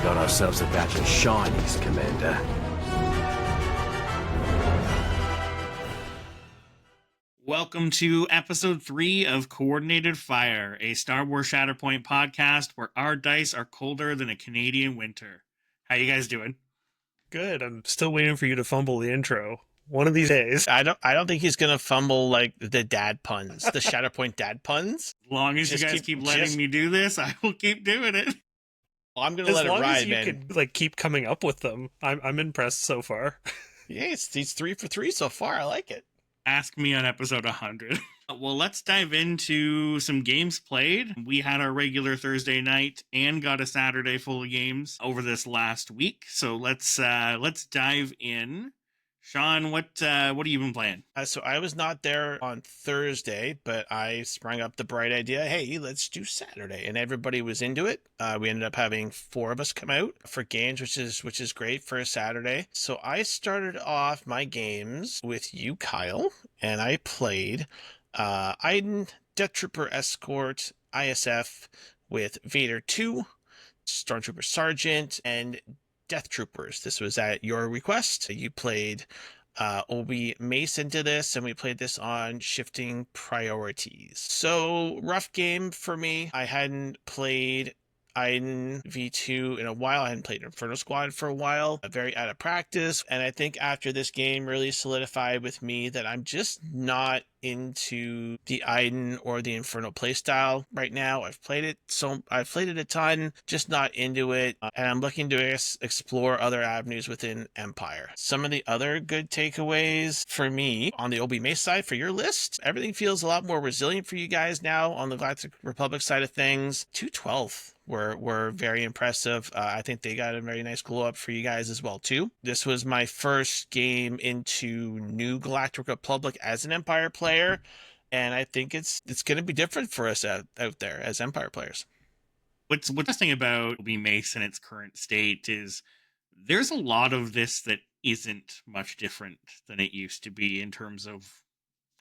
Got ourselves a batch of shinies, Commander. Welcome to episode 3 of Coordinated Fire, a Star Wars Shatterpoint podcast where our dice are colder than a Canadian winter. How you guys doing? Good. I'm still waiting for you to fumble the intro. One of these days. I don't think he's gonna fumble like the dad puns, the Shatterpoint dad puns. As long as you guys keep letting me do this, I will keep doing it. Well, I'm gonna As let it long as ride, you man. could keep coming up with them, I'm impressed so far. Yeah, he's 3 for 3 so far. I like it. Ask me on episode 100. Well, let's dive into some games played. We had our regular Thursday night and got a Saturday full of games over this last week. So let's dive in. Sean, what have you been playing? So I was not there on Thursday, but I sprung up the bright idea, hey, let's do Saturday, and everybody was into it. We ended up having 4 of us come out for games, which is great for a Saturday. So I started off my games with you, Kyle, and I played Iden, Death Trooper Escort, ISF with Vader 2, Stormtrooper Sergeant, and Death Troopers. This was at your request. You played Obi Mace into this, and we played this on shifting priorities. So rough game for me. I hadn't played Iden V2 in a while. I hadn't played Inferno Squad for a while. Very out of practice. And I think after this game really solidified with me that I'm just not into the Iden or the Inferno playstyle right now. I've played it a ton, just not into it. And I'm looking to explore other avenues within Empire. Some of the other good takeaways for me on the Obi Mace side for your list, everything feels a lot more resilient for you guys now on the Galactic Republic side of things. 212 were very impressive. I think they got a very nice glow up for you guys as well too. This was my first game into new Galactic Republic as an Empire player, and I think it's going to be different for us out there as Empire players. What's interesting about Obi Mace in its current state is there's a lot of this that isn't much different than it used to be in terms of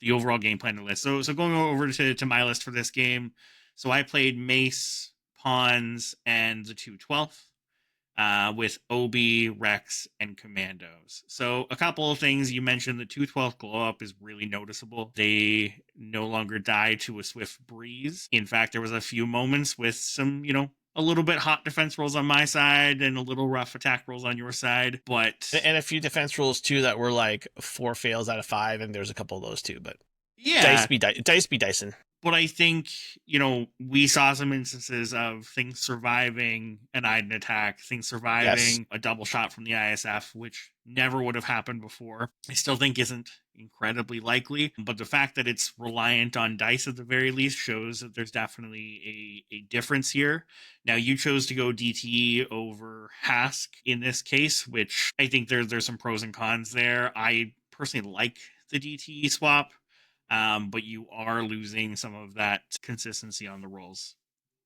the overall game plan list. So going over to my list for this game, so I played Mace, Pawns, and the 212th with Obi, Rex, and Commandos. So a couple of things. You mentioned the 212th glow up is really noticeable. They no longer die to a swift breeze. In fact, there was a few moments with some, a little bit hot defense rolls on my side and a little rough attack rolls on your side, but and a few defense rolls too that were like 4 fails out of 5, and there's a couple of those too. But yeah, dice be dicing. But I think, we saw some instances of things surviving an Iden attack, things surviving a double shot from the ISF, which never would have happened before. I still think isn't incredibly likely, but the fact that it's reliant on dice at the very least shows that there's definitely a difference here. Now, you chose to go DTE over Hask in this case, which I think there's some pros and cons there. I personally like the DTE swap. But you are losing some of that consistency on the rolls.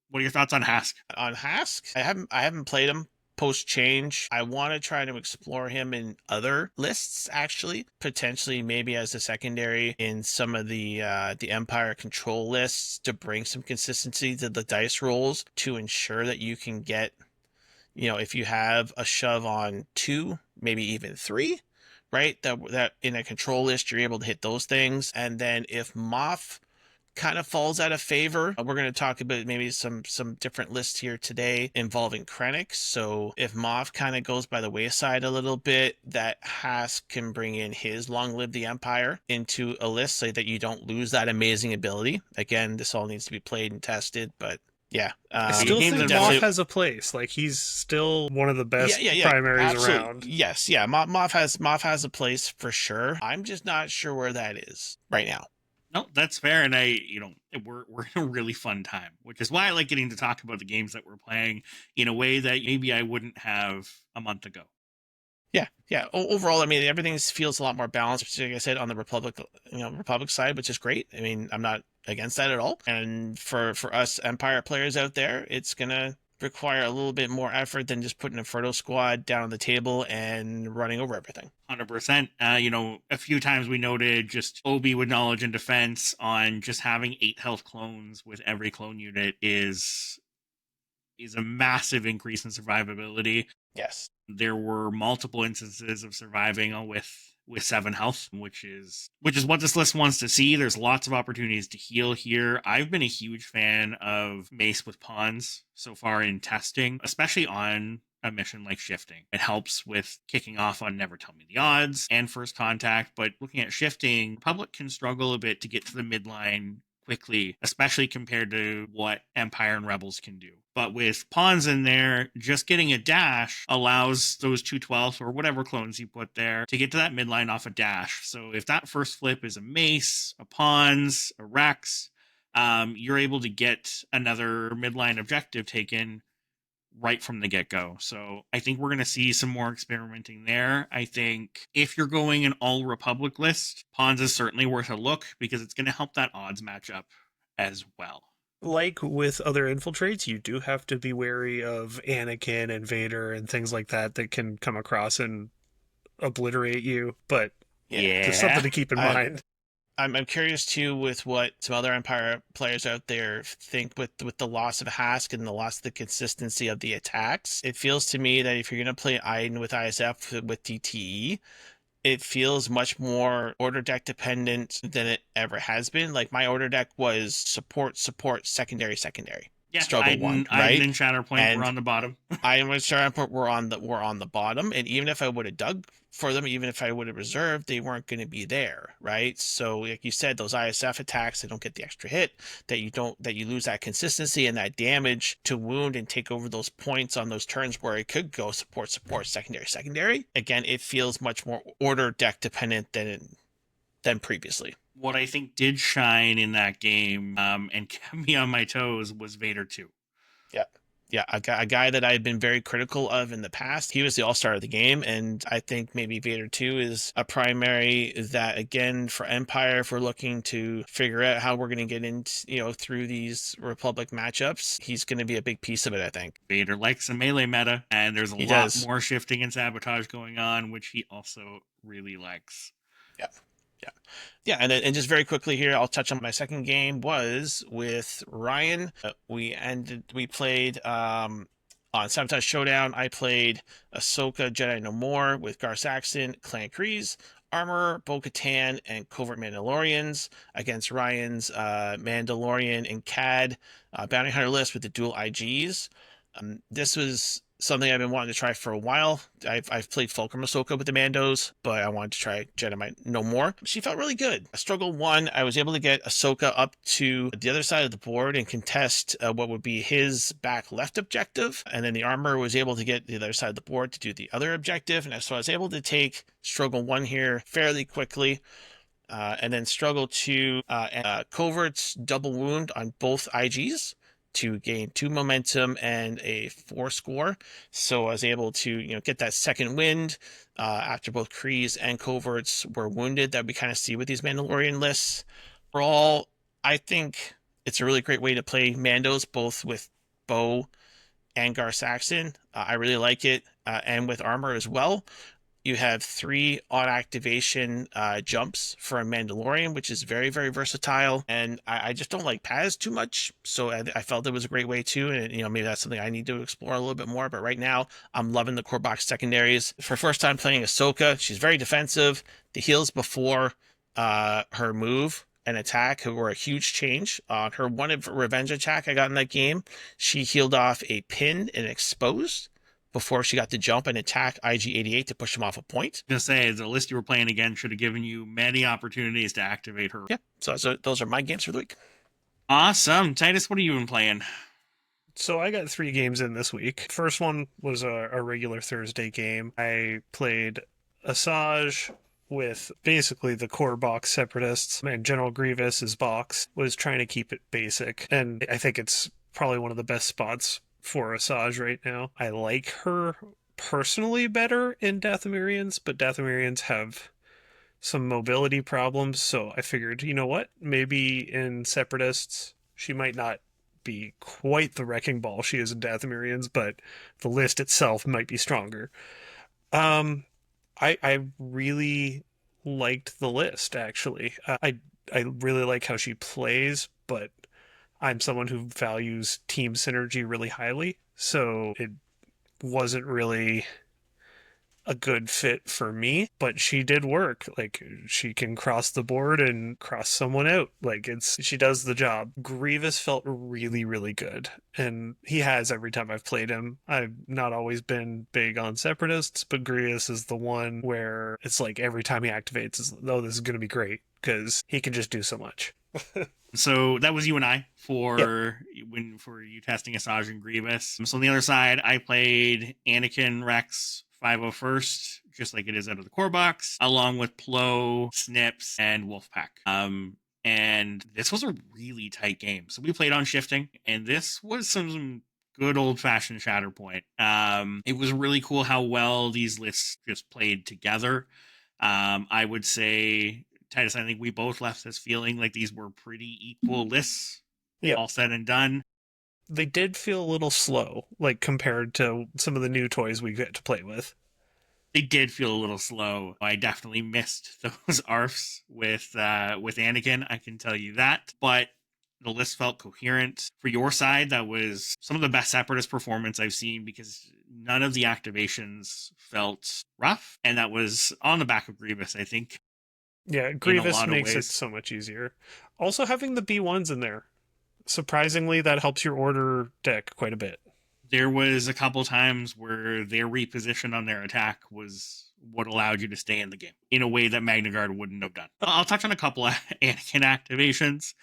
What are your thoughts on Hask? On Hask, I haven't played him post change. I want to try to explore him in other lists, actually, potentially maybe as a secondary in some of the Empire control lists to bring some consistency to the dice rolls to ensure that you can get, if you have a shove on 2, maybe even 3. Right, that in a control list you're able to hit those things, and then if Moff kind of falls out of favor, we're going to talk about maybe some different lists here today involving Krennic. So if Moff kind of goes by the wayside a little bit, that Hask can bring in his Long Live the Empire into a list so that you don't lose that amazing ability. Again, this all needs to be played and tested, but yeah. I still think Moff has a place. Like, he's still one of the best primaries absolutely around. Yes, yeah. Moff has a place for sure. I'm just not sure where that is right now. No, that's fair. And we're in a really fun time, which is why I like getting to talk about the games that we're playing in a way that maybe I wouldn't have a month ago. Yeah. Overall, I mean, everything feels a lot more balanced, like I said, on the Republic side, which is great. I mean, I'm not against that at all. And for us Empire players out there, it's going to require a little bit more effort than just putting a Inferno Squad down on the table and running over everything. 100%. A few times we noted just Obi with knowledge and defense on just having 8 health clones with every clone unit is is a massive increase in survivability. Yes. There were multiple instances of surviving with 7 health, which is what this list wants to see. There's lots of opportunities to heal here. I've been a huge fan of Mace with pawns so far in testing, especially on a mission like shifting. It helps with kicking off on Never Tell Me the Odds and First Contact, but looking at shifting, Republic can struggle a bit to get to the midline quickly, especially compared to what Empire and Rebels can do. But with pawns in there, just getting a dash allows those 212 or whatever clones you put there to get to that midline off a dash. So if that first flip is a Mace, a pawns, a Rex, you're able to get another midline objective taken right from the get-go. So I think we're going to see some more experimenting there. I think if you're going an all-Republic list, pawns is certainly worth a look because it's going to help that odds matchup as well. Like with other infiltrates, you do have to be wary of Anakin and Vader and things like that can come across and obliterate you, but just something to keep in mind. I'm curious too with what some other Empire players out there think with the loss of Hask and the loss of the consistency of the attacks. It feels to me that if you're going to play Iden with ISF with DTE, it feels much more order deck dependent than it ever has been. Like my order deck was support, secondary. Yeah, struggle one, right? Iden and Shatterpoint were on the bottom. Iden and Shatterpoint were on the bottom, and even if I would have dug for them, even if I would have reserved, they weren't going to be there, right? So, like you said, those ISF attacks, they don't get the extra hit. That you lose that consistency and that damage to wound and take over those points on those turns where it could go support, secondary. Again, it feels much more order deck dependent than previously. What I think did shine in that game and kept me on my toes was Vader 2. Yeah, a guy that I had been very critical of in the past. He was the all-star of the game, and I think maybe Vader 2 is a primary that, again, for Empire, if we're looking to figure out how we're going to get into, through these Republic matchups, he's going to be a big piece of it, I think. Vader likes a melee meta, and there's a lot more shifting and sabotage going on, which he also really likes. Yeah, and just very quickly here, I'll touch on my second game was with Ryan. We played on Sabotage Showdown. I played Ahsoka Jedi No More with Gar Saxon, Clan Kryze, Armorer, Bo-Katan, and Covert Mandalorians against Ryan's Mandalorian and CAD Bounty Hunter list with the dual IGs. This was something I've been wanting to try for a while. I've played Fulcrum Ahsoka with the Mandos, but I wanted to try Jedi No More. She felt really good. Struggle 1, I was able to get Ahsoka up to the other side of the board and contest what would be his back left objective, and then the Armor was able to get the other side of the board to do the other objective, and so I was able to take Struggle 1 here fairly quickly. And then Struggle 2, Covert's double wound on both IGs to gain 2 momentum and a 4 score. So I was able to, get that second wind after both Kryze and Coverts were wounded that we kind of see with these Mandalorian lists. Overall, I think it's a really great way to play Mandos, both with Bo and Gar Saxon. I really like it, and with Armor as well. You have 3 on activation jumps for a Mandalorian, which is very, very versatile. And I just don't like Paz too much. So I felt it was a great way too. And, maybe that's something I need to explore a little bit more. But right now, I'm loving the core box secondaries. For first time playing Ahsoka, she's very defensive. The heals before her move and attack were a huge change. Her one revenge attack I got in that game, she healed off a pin and exposed before she got to jump and attack IG-88 to push him off a point. I was going to say, the list you were playing again should have given you many opportunities to activate her. Yeah, so those are my games for the week. Awesome. Titus, what have you been playing? So I got 3 games in this week. First one was a regular Thursday game. I played Asajj with basically the core box separatists, and General Grievous's box was trying to keep it basic. And I think it's probably one of the best spots for Asajj right now. I like her personally better in Dathomirians, but Dathomirians have some mobility problems, so I figured, you know what, maybe in Separatists she might not be quite the wrecking ball she is in Dathomirians, but the list itself might be stronger. I really liked the list, actually. I really like how she plays, but I'm someone who values team synergy really highly, so it wasn't really a good fit for me, but she did work. Like, she can cross the board and cross someone out. Like, she does the job. Grievous felt really, really good, and he has every time I've played him. I've not always been big on separatists, but Grievous is the one where it's like every time he activates, it's, oh, this is going to be great because he can just do so much. So that was you and I for Yep. for you testing Asajj and Grievous. So on the other side, I played Anakin, Rex, 501st, just like it is out of the core box, along with Plo, Snips, and Wolfpack. And this was a really tight game. So we played on shifting, and this was some good old fashioned Shatterpoint. It was really cool how well these lists just played together. I would say, Titus, I think we both left this feeling like these were pretty equal lists, Yeah. all said and done. They did feel a little slow, like compared to some of the new toys we get to play with. They did feel a little slow. I definitely missed those ARFs with Anakin, I can tell you that. But the list felt coherent. For your side, that was some of the best Separatist performance I've seen because none of the activations felt rough. And that was on the back of Grievous, I think. Yeah, In a Grievous lot of makes it ways. so much easier. Also, having the B1s in there, surprisingly, that helps your order deck quite a bit. There was a couple times where their reposition on their attack was what allowed you to stay in the game in a way that Magna Guard wouldn't have done. I'll touch on a couple of Anakin activations.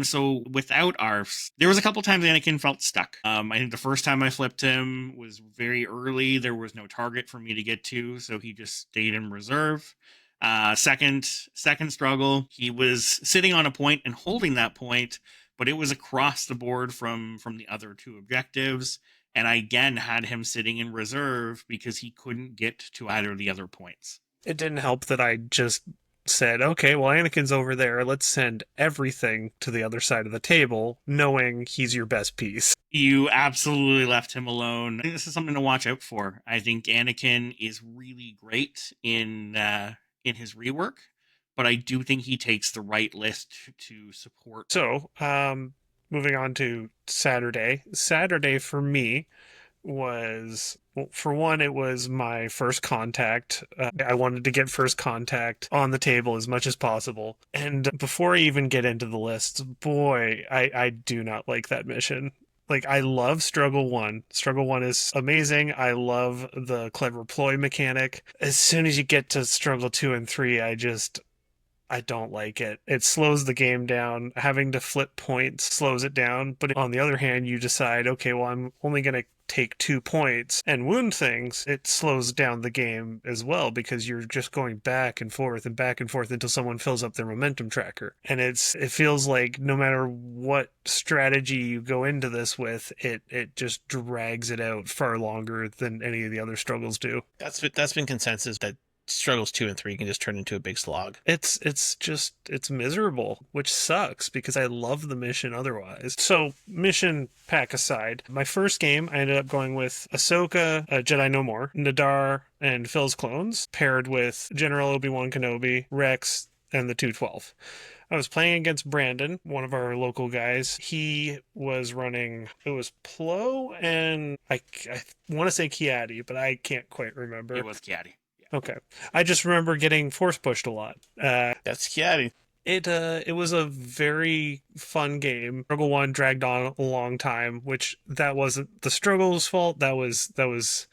So without ARFs, there was a couple times Anakin felt stuck. I think the first time I flipped him was very early. There was no target for me to get to, so he just stayed in reserve. Second struggle, he was sitting on a point and holding that point, but it was across the board from the other two objectives. And I again had him sitting in reserve because he couldn't get to either of the other points. It didn't help that I just said, okay, well, Anakin's over there. Let's send everything to the other side of the table, knowing he's your best piece. You absolutely left him alone. I think this is something to watch out for. I think Anakin is really great in his rework, but I do think he takes the right list to support. So, moving on to Saturday. Saturday for me was, well, for one, it was my first contact. I wanted to get first contact on the table as much as possible. And before I even get into the list, boy, I do not like that mission. Like, I love Struggle 1. Struggle 1 is amazing. I love the clever ploy mechanic. As soon as you get to Struggle 2 and 3, I don't like it. It slows the game down. Having to flip points slows it down. But on the other hand, you decide, okay, well, I'm only going to take 2 points and wound things. It slows down the game as well because you're just going back and forth until someone fills up their momentum tracker. And it feels like no matter what strategy you go into this with, it just drags it out far longer than any of the other struggles do. That's been consensus that struggles 2 and 3 can just turn into a big slog. It's miserable, which sucks because I love the mission otherwise. So, mission pack aside, my first game I ended up going with Ahsoka, Jedi No More, Nadar, and Phil's clones, paired with General Obi-Wan Kenobi, Rex, and the 212. I was playing against Brandon, one of our local guys. He was running, it was Plo and I want to say Kiadi, but I can't quite remember. It was Kiadi. Okay. I just remember getting force pushed a lot. That's Kiadi. It was a very fun game. Struggle 1 dragged on a long time, which that wasn't the struggle's fault. That was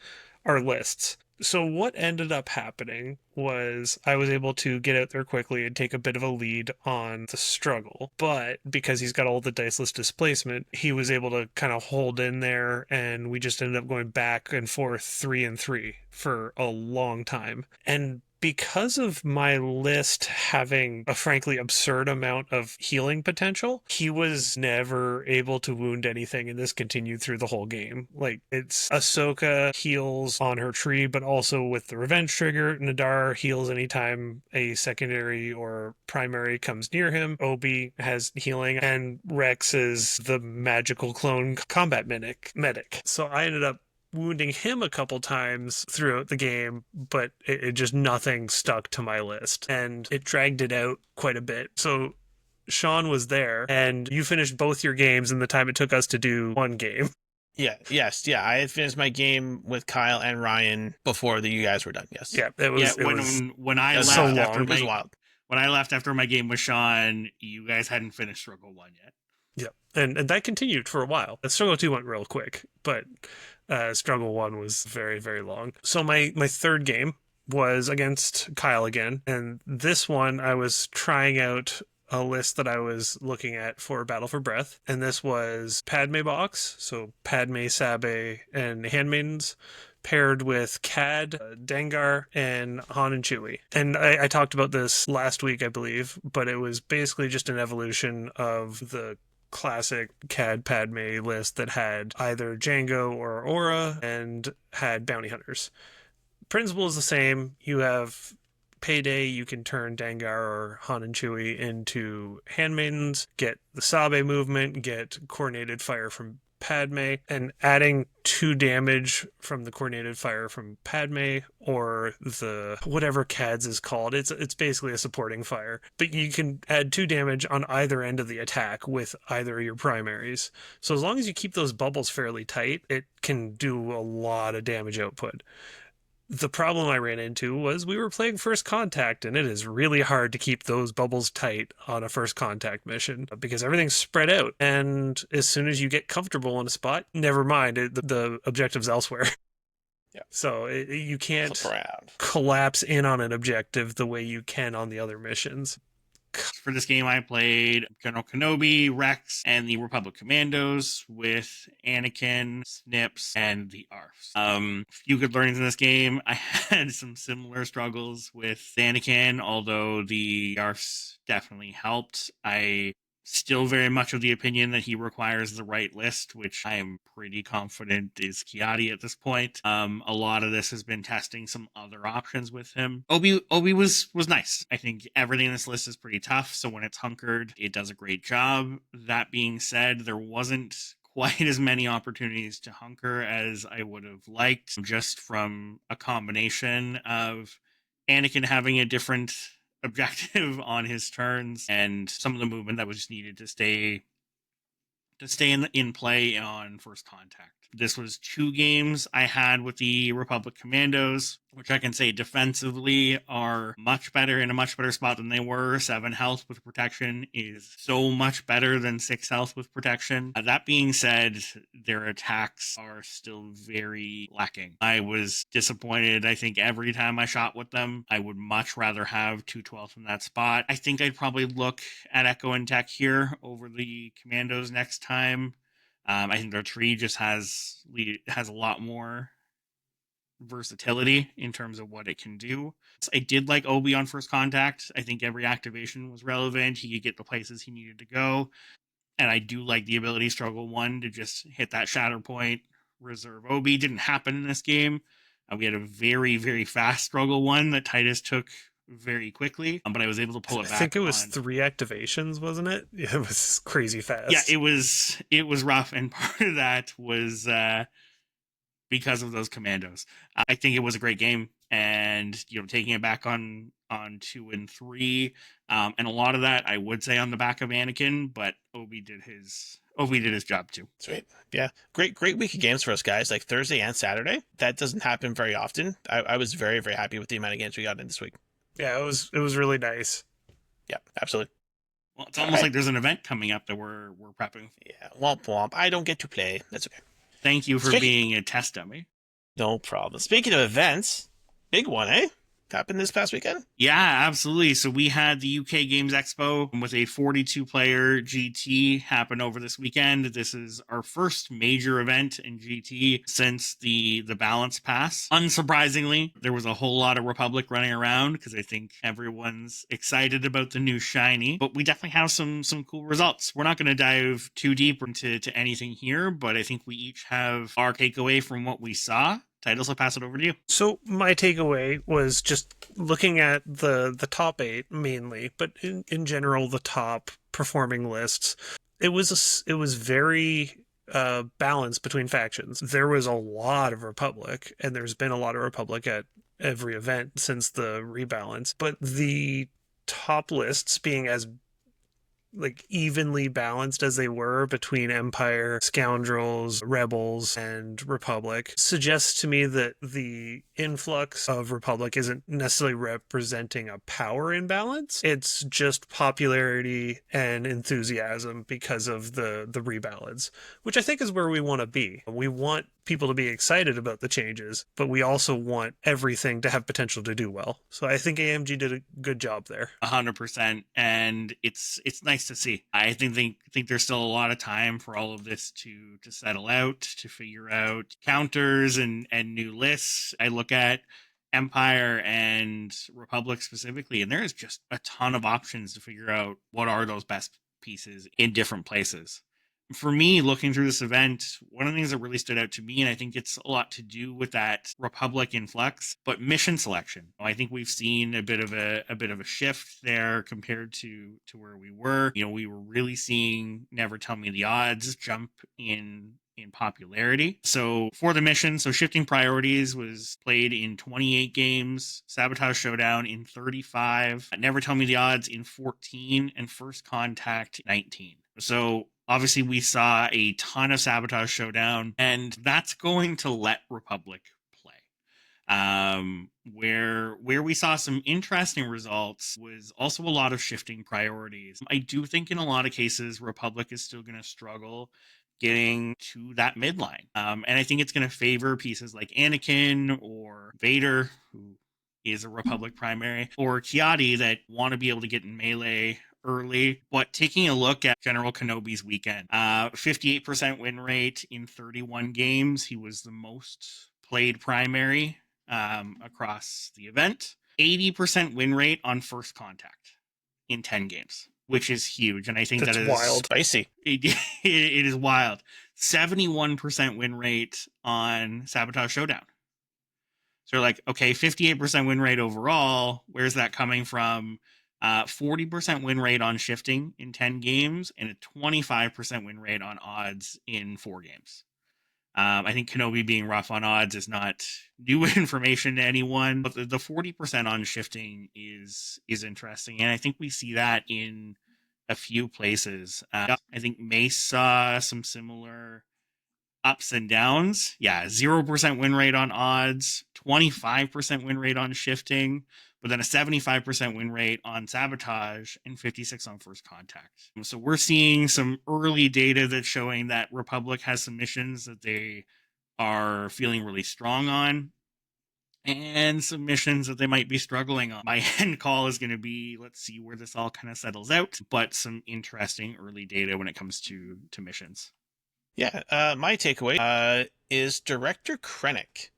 our lists. So what ended up happening was I was able to get out there quickly and take a bit of a lead on the struggle. But because he's got all the diceless displacement, he was able to kind of hold in there, and we just ended up going back and forth 3 and 3 for a long time. And because of my list having a frankly absurd amount of healing potential, he was never able to wound anything, and this continued through the whole game. Like, it's Ahsoka heals on her tree, but also with the revenge trigger. Nadar heals anytime a secondary or primary comes near him. Obi has healing, and Rex is the magical clone combat medic. So I ended up wounding him a couple times throughout the game, but it just nothing stuck to my list, and it dragged it out quite a bit. So Sean was there, and you finished both your games in the time it took us to do one game. Yeah, yes, yeah. I had finished my game with Kyle and Ryan before you guys were done. Yes. Yeah, it was. it was when I It was left so after long. It was my wild. when I left after my game with Sean, you guys hadn't finished Struggle 1 yet. Yeah, and that continued for a while. Struggle 2 went real quick, but Struggle 1 was very, very long. So my third game was against Kyle again, and this one I was trying out a list that I was looking at for Battle for Breath, and this was Padme box, so Padme, Sabe, and Handmaidens, paired with Cad, Dengar, and Han and Chewie. And I talked about this last week, I believe, but it was basically just an evolution of the classic Cad Padme list that had either Django or Aura and had bounty hunters. Principle is the same. You have Payday, you can turn Dengar or Han and Chewie into handmaidens, get the Sabe movement, get coordinated fire from Padme, and adding 2 damage from the coordinated fire from Padme or the whatever Cad's is called. It's basically a supporting fire, but you can add 2 damage on either end of the attack with either of your primaries. So as long as you keep those bubbles fairly tight, it can do a lot of damage output. The problem I ran into was we were playing First Contact, and it is really hard to keep those bubbles tight on a First Contact mission because everything's spread out. And as soon as you get comfortable in a spot, never mind, the objective's elsewhere. Yeah. So you can't Flip around. collapse in on an objective the way you can on the other missions. For this game, I played General Kenobi, Rex, and the Republic Commandos with Anakin, Snips, and the ARFs. Few good learnings in this game. I had some similar struggles with Anakin, although the ARFs definitely helped. I still very much of the opinion that he requires the right list, which I am pretty confident is Kiadi at this point. A lot of this has been testing some other options with him. Obi was nice. I think everything in this list is pretty tough, so when it's hunkered, it does a great job. That being said, there wasn't quite as many opportunities to hunker as I would have liked, just from a combination of Anakin having a different objective on his turns and some of the movement that was just needed to stay in play on First Contact. This was 2 games I had with the Republic Commandos, which I can say defensively are much better, in a much better spot than they were. 7 health with protection is so much better than 6 health with protection. That being said, their attacks are still very lacking. I was disappointed. I think every time I shot with them, I would much rather have 212 in that spot. I think I'd probably look at Echo and Tech here over the Commandos next time. I think their tree just has a lot more versatility in terms of what it can do. I did like Obi on First Contact. I think every activation was relevant. He could get the places he needed to go. And I do like the ability Struggle 1 to just hit that shatter point, reserve Obi. Didn't happen in this game. We had a very, very fast Struggle 1 that Titus took very quickly, but I was able to pull it back. I think it was 3 activations, wasn't it? It was crazy fast. Yeah, it was rough, and part of that was because of those commandos. I think it was a great game, and taking it back on 2 and 3, and a lot of that I would say on the back of Anakin, but Obi did his job too. Sweet. Yeah. Great week of games for us guys, like Thursday and Saturday. That doesn't happen very often. I was very, very happy with the amount of games we got in this week. Yeah, it was really nice. Yeah, absolutely. Well, it's almost like there's an event coming up that we're prepping. Yeah, womp womp. I don't get to play. That's okay. Thank you for being a test dummy. No problem. Speaking of events, big one, eh? Happened this past weekend? Yeah, absolutely. So we had the UK Games Expo with a 42-player GT happen over this weekend. This is our first major event in GT since the Balance Pass. Unsurprisingly, there was a whole lot of Republic running around because I think everyone's excited about the new shiny. But we definitely have some cool results. We're not going to dive too deep into anything here, but I think we each have our takeaway from what we saw. Titles, I'll pass it over to you. So my takeaway was just looking at the top 8 mainly, but in general the top performing lists. It was very balanced between factions. There was a lot of Republic, and there's been a lot of Republic at every event since the rebalance. But the top lists being as like evenly balanced as they were between Empire, Scoundrels, Rebels, and Republic suggests to me that the influx of Republic isn't necessarily representing a power imbalance. It's just popularity and enthusiasm because of the rebalance, which I think is where we want to be. We want people to be excited about the changes, but we also want everything to have potential to do well. So I think AMG did a good job there. 100%, and it's nice to see. I think there's still a lot of time for all of this to settle out, to figure out counters and new lists. I look at Empire and Republic specifically, and there is just a ton of options to figure out what are those best pieces in different places. For me, looking through this event, one of the things that really stood out to me, and I think it's a lot to do with that Republic influx, but mission selection. I think we've seen a bit of a shift there compared to where we were. We were really seeing Never Tell Me the Odds jump in popularity. So for the mission, Shifting Priorities was played in 28 games, Sabotage Showdown in 35, Never Tell Me the Odds in 14, and First Contact 19. So obviously we saw a ton of Sabotage Showdown, and that's going to let Republic play. Where we saw some interesting results was also a lot of Shifting Priorities. I do think in a lot of cases Republic is still going to struggle getting to that midline. And I think it's going to favor pieces like Anakin or Vader, who is a Republic primary, or Kiadi that want to be able to get in melee early. But taking a look at General Kenobi's weekend, 58% win rate in 31 games. He was the most played primary across the event. 80% win rate on First Contact in 10 games, which is huge. And I think That's that is wild. Spicy. It is wild. 71% win rate on Sabotage Showdown. So you're like, okay, 58% win rate overall. Where's that coming from? 40% win rate on Shifting in 10 games and a 25% win rate on odds in 4 games. I think Kenobi being rough on odds is not new information to anyone, but the 40% on Shifting is interesting. And I think we see that in a few places. I think Mace saw some similar ups and downs. Yeah, 0% win rate on odds, 25% win rate on Shifting, but then a 75% win rate on Sabotage and 56 on First Contact. So we're seeing some early data that's showing that Republic has some missions that they are feeling really strong on, and some missions that they might be struggling on. My end call is going to be, let's see where this all kind of settles out, but some interesting early data when it comes to missions. Yeah, my takeaway is Director Krennic,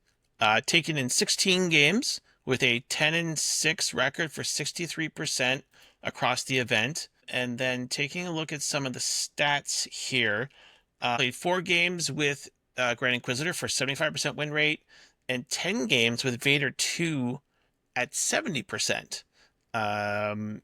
taken in 16 games with a 10-6 record for 63% across the event. And then taking a look at some of the stats here, played 4 games with Grand Inquisitor for 75% win rate, and 10 games with Vader 2 at 70%. And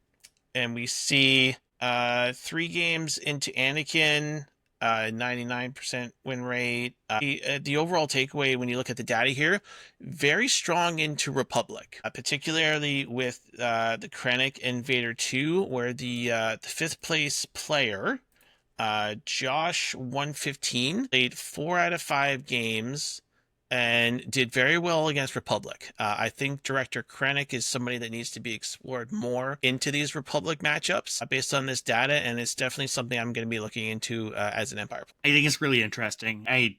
we see 3 games into Anakin, 99% win rate. The overall takeaway when you look at the data here, very strong into Republic, particularly with the Krennic and Vader 2, where the 5th place player, Josh 115, played 4 out of 5 games and did very well against Republic. I think Director Krennic is somebody that needs to be explored more into these Republic matchups based on this data, and it's definitely something I'm going to be looking into as an Empire. I think it's really interesting. I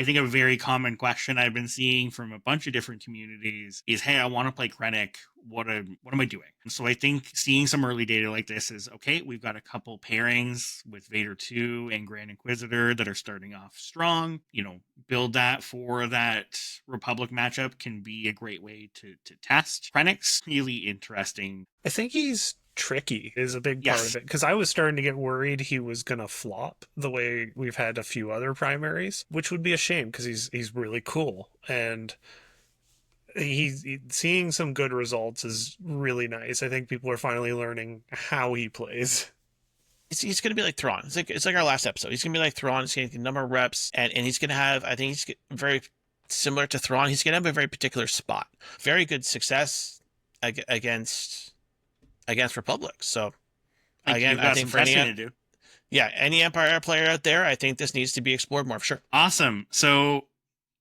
think a very common question I've been seeing from a bunch of different communities is, hey, I want to play Krennic. What am I doing? So I think seeing some early data like this is, okay, we've got a couple pairings with Vader 2 and Grand Inquisitor that are starting off strong. Build that for that Republic matchup can be a great way to test. Krennic's really interesting. I think he's tricky is a big part of it, because I was starting to get worried he was going to flop the way we've had a few other primaries, which would be a shame because he's really cool, and he's seeing some good results is really nice. I think people are finally learning how he plays. He's going to be like Thrawn. It's like our last episode. He's going to be like Thrawn. He's going to get a number of reps, and he's going to have, I think he's very similar to Thrawn. He's going to have a very particular spot. Very good success against Republic. So Again, You've I got think some for any testing to do. any Empire player out there, I think this needs to be explored more for sure. Awesome. So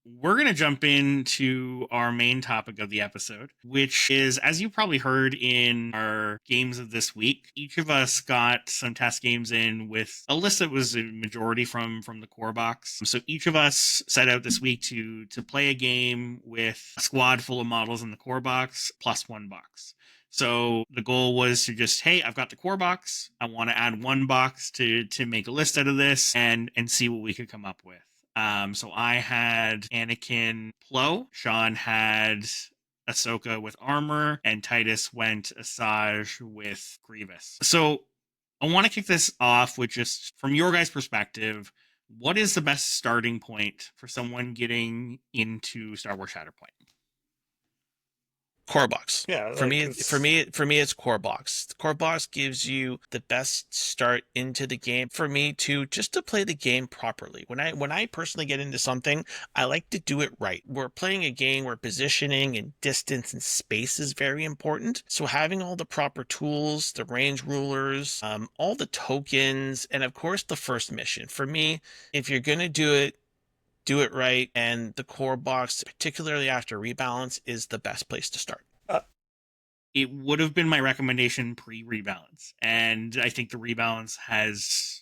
we're going to jump into our main topic of the episode, which is, as you probably heard in our games of this week, each of us got some test games in with a list that was a majority from the core box. So each of us set out this week to play a game with a squad full of models in the core box plus one box. So the goal was to just, hey, I've got the core box. I want to add one box to make a list out of this and see what we could come up with. So I had Anakin Plo, Sean had Ahsoka with armor, and Titus went Asajj with Grievous. So I want to kick this off with just from your guys' perspective, what is the best starting point for someone getting into Star Wars Shatterpoint? Core box. Yeah, For like me, it's core box. The core box gives you the best start into the game. For me, just to play the game properly. When I personally get into something, I like to do it right. We're playing a game where positioning and distance and space is very important. So having all the proper tools, the range rulers, all the tokens, and of course the first mission. For me, if you're gonna do it right, and the core box, particularly after rebalance, is the best place to start. It would have been my recommendation pre-rebalance, and I think the rebalance has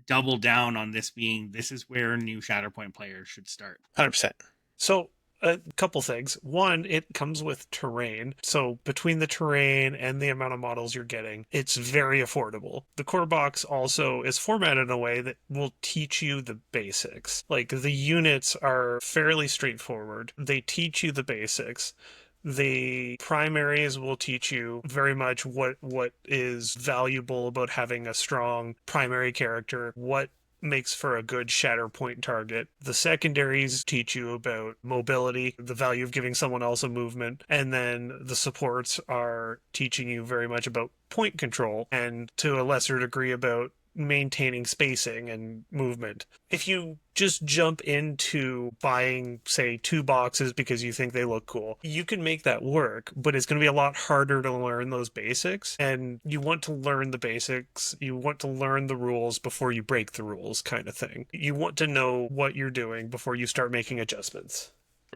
doubled down on this is where new Shatterpoint players should start. 100%. So a couple things. One, it comes with terrain. So between the terrain and the amount of models you're getting, it's very affordable. The core box also is formatted in a way that will teach you the basics. Like the units are fairly straightforward. They teach you the basics. The primaries will teach you very much what is valuable about having a strong primary character, what makes for a good Shatterpoint target. The secondaries teach you about mobility, the value of giving someone else a movement, and then the supports are teaching you very much about point control and to a lesser degree about maintaining spacing and movement. If you just jump into buying, say, 2 boxes because you think they look cool, you can make that work, but it's going to be a lot harder to learn those basics. And you want to learn the basics, you want to learn the rules before you break the rules, kind of thing. You want to know what you're doing before you start making adjustments.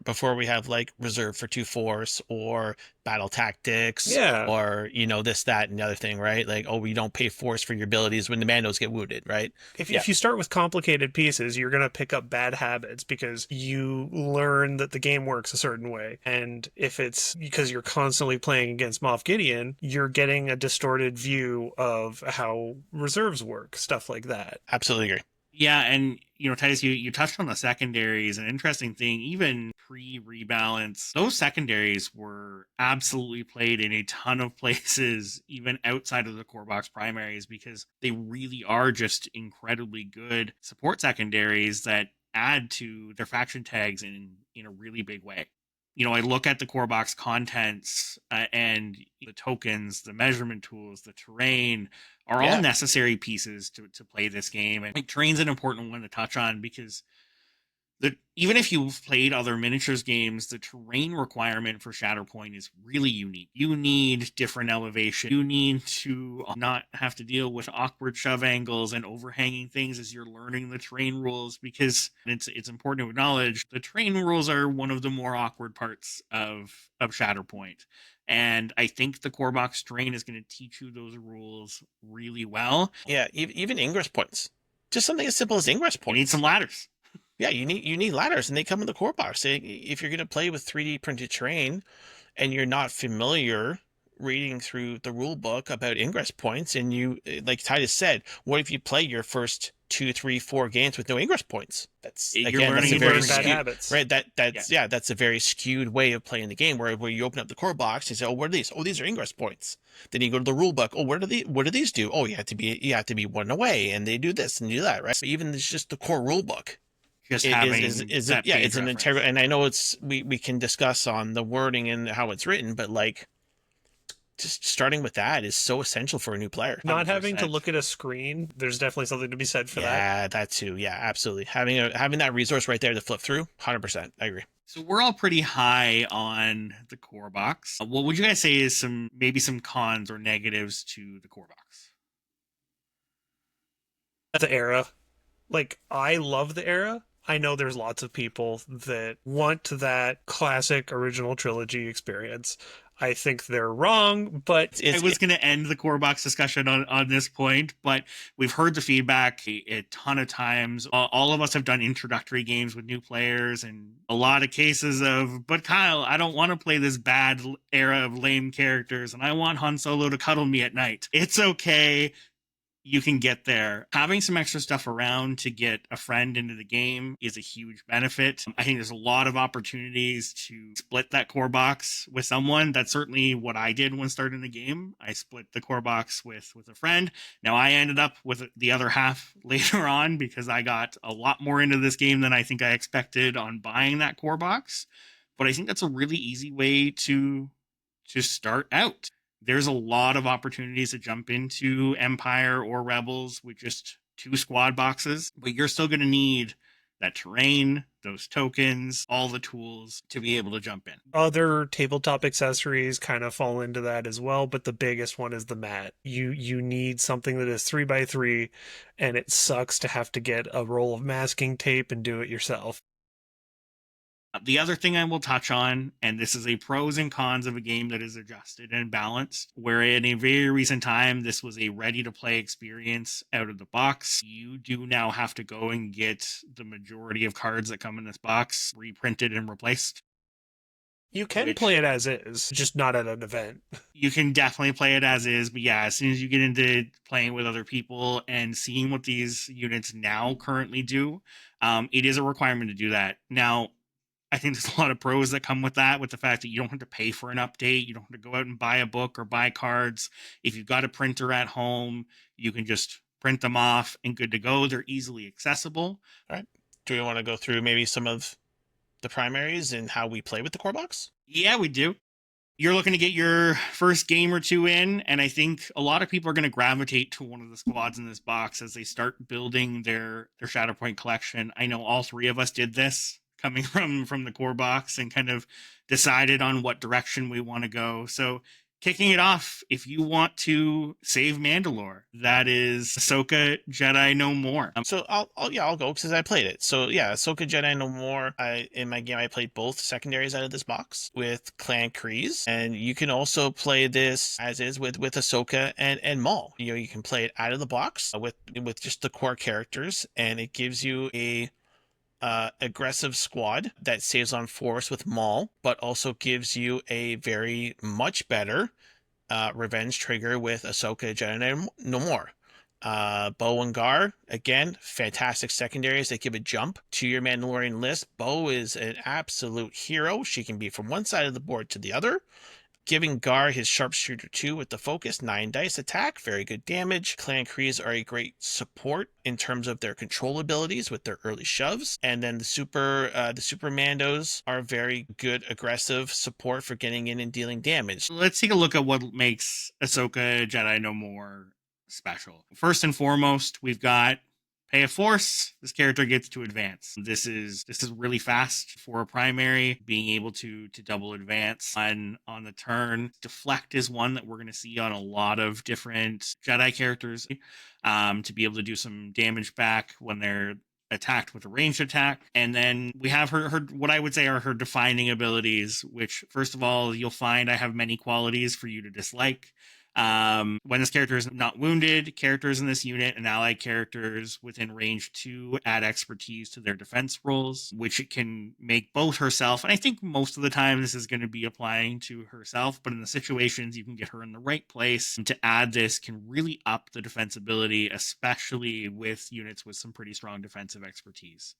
Before we have like reserve for 2 force or battle tactics, Yeah. or this, that, and the other thing, right? Like, oh, we don't pay force for your abilities when the Mandos get wounded, right? If you start with complicated pieces, you're going to pick up bad habits because you learn that the game works a certain way. And if it's because you're constantly playing against Moff Gideon, you're getting a distorted view of how reserves work, stuff like that. Absolutely agree. Yeah, and Titus, you touched on the secondaries. An interesting thing, even pre-rebalance, those secondaries were absolutely played in a ton of places, even outside of the core box primaries, because they really are just incredibly good support secondaries that add to their faction tags in a really big way. I look at the core box contents and the tokens, the measurement tools, the terrain are all necessary pieces to play this game. And terrain's an important one to touch on because even if you've played other miniatures games, the terrain requirement for Shatterpoint is really unique. You need different elevation. You need to not have to deal with awkward shove angles and overhanging things as you're learning the terrain rules, because it's important to acknowledge the terrain rules are one of the more awkward parts of Shatterpoint. And I think the core box terrain is going to teach you those rules really well. Yeah, even ingress points. Just something as simple as ingress points. You need some ladders. Yeah, you need ladders, and they come in the core box. If you're going to play with 3D printed terrain and you're not familiar reading through the rule book about ingress points, and you, like Titus said, what if you play your first 2, 3, 4 games with no ingress points? That's You're again, learning that's a very bad skewed, habits. right? That's a very skewed way of playing the game, where you open up the core box and say, oh, what are these? Oh, these are ingress points. Then you go to the rule book. Oh, what do these do? Oh, you have to be 1 away, and they do this and do that, right? So even it's just the core rule book. Just having It's that page an reference. integral, and I know we can discuss on the wording and how it's written, but like just starting with that is so essential for a new player. Not having to 100%. look at a screen, there's definitely something to be said for that. Yeah, that too. Yeah, absolutely. Having that resource right there to flip through, 100%. I agree. So we're all pretty high on the core box. What would you guys say is maybe some cons or negatives to the core box? The era. Like, I love the era. I know there's lots of people that want that classic original trilogy experience. I think they're wrong, but I was going to end the core box discussion on this point, but we've heard the feedback a ton of times. All of us have done introductory games with new players, and a lot of cases of, but Kyle, I don't want to play this bad era of lame characters, and I want Han Solo to cuddle me at night. It's okay. You can get there. Having some extra stuff around to get a friend into the game is a huge benefit. I think there's a lot of opportunities to split that core box with someone. That's certainly what I did when starting the game. I split the core box with a friend. Now I ended up with the other half later on because I got a lot more into this game than I think I expected on buying that core box. But I think that's a really easy way to start out. There's a lot of opportunities to jump into Empire or Rebels with just 2 squad boxes, but you're still going to need that terrain, those tokens, all the tools to be able to jump in. Other tabletop accessories kind of fall into that as well, but the biggest one is the mat. You need something that is 3x3, and it sucks to have to get a roll of masking tape and do it yourself. The other thing I will touch on, and this is a pros and cons of a game that is adjusted and balanced, where in a very recent time, this was a ready-to-play experience out of the box. You do now have to go and get the majority of cards that come in this box reprinted and replaced. You can play it as is, just not at an event. You can definitely play it as is, but yeah, as soon as you get into playing with other people and seeing what these units now currently do, it is a requirement to do that. Now, I think there's a lot of pros that come with that, with the fact that you don't have to pay for an update. You don't have to go out and buy a book or buy cards. If you've got a printer at home, you can just print them off and good to go. They're easily accessible. All right. Do we want to go through maybe some of the primaries and how we play with the core box? Yeah, we do. You're looking to get your first game or two in, and I think a lot of people are going to gravitate to one of the squads in this box as they start building their Shatterpoint collection. I know all 3 of us did this, coming from the core box, and kind of decided on what direction we want to go. So kicking it off, if you want to save Mandalore, that is Ahsoka Jedi No More. So I'll go because I played it. So yeah, Ahsoka Jedi No More. In my game I played both secondaries out of this box with Clan Kryze, and you can also play this as is with Ahsoka and Maul. You can play it out of the box with just the core characters, and it gives you a aggressive squad that saves on force with Maul, but also gives you a very much better revenge trigger with Ahsoka Jedi No More. Bo and Gar, again, fantastic secondaries that give a jump to your Mandalorian list. Bo is an absolute hero. She can be from one side of the board to the other. Giving Gar his sharpshooter 2 with the focus, 9 dice attack, very good damage. Clan Kryze are a great support in terms of their control abilities with their early shoves. And then the Super Mandos are very good aggressive support for getting in and dealing damage. Let's take a look at what makes Ahsoka Jedi No More special. First and foremost, we've got Pay a Force. This character gets to advance. This is really fast for a primary, being able to double advance on the turn. Deflect is one that we're going to see on a lot of different Jedi characters, to be able to do some damage back when they're attacked with a ranged attack. And then we have her what I would say are her defining abilities, which first of all, you'll find I have many qualities for you to dislike. When this character is not wounded, characters in this unit and allied characters within range 2 add expertise to their defense rolls, which it can make both herself, and I think most of the time this is going to be applying to herself, but in the situations you can get her in the right place, and to add this can really up the defensibility, especially with units with some pretty strong defensive expertise.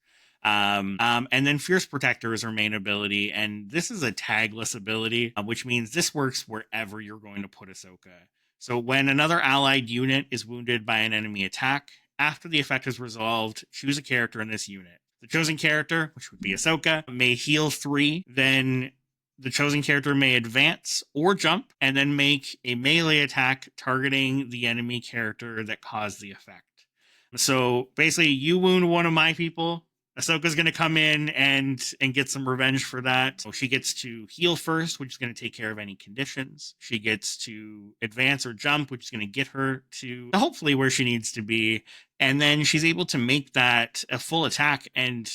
And then Fierce Protector is her main ability, and this is a tagless ability, which means this works wherever you're going to put Ahsoka. So when another allied unit is wounded by an enemy attack, after the effect is resolved, choose a character in this unit. The chosen character, which would be Ahsoka, may heal 3, then the chosen character may advance or jump, and then make a melee attack targeting the enemy character that caused the effect. So basically, you wound one of my people, Ahsoka's going to come in and get some revenge for that. So she gets to heal first, which is going to take care of any conditions. She gets to advance or jump, which is going to get her to hopefully where she needs to be. And then she's able to make that a full attack. And,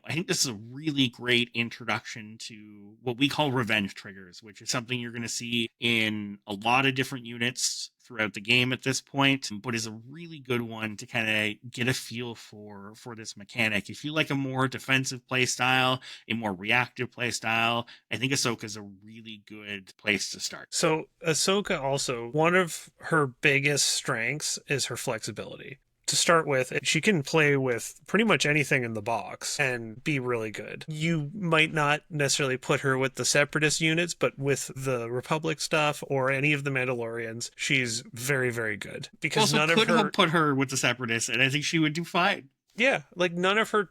I think this is a really great introduction to what we call revenge triggers, which is something you're going to see in a lot of different units throughout the game at this point, but is a really good one to kind of get a feel for this mechanic. If you like a more defensive play style, a more reactive play style, I think Ahsoka is a really good place to start. So Ahsoka also, one of her biggest strengths is her flexibility. To start with, she can play with pretty much anything in the box and be really good. You might not necessarily put her with the Separatist units, but with the Republic stuff or any of the Mandalorians, she's very, very good. Because also put her with the Separatists, and I think she would do fine. Yeah, like none of her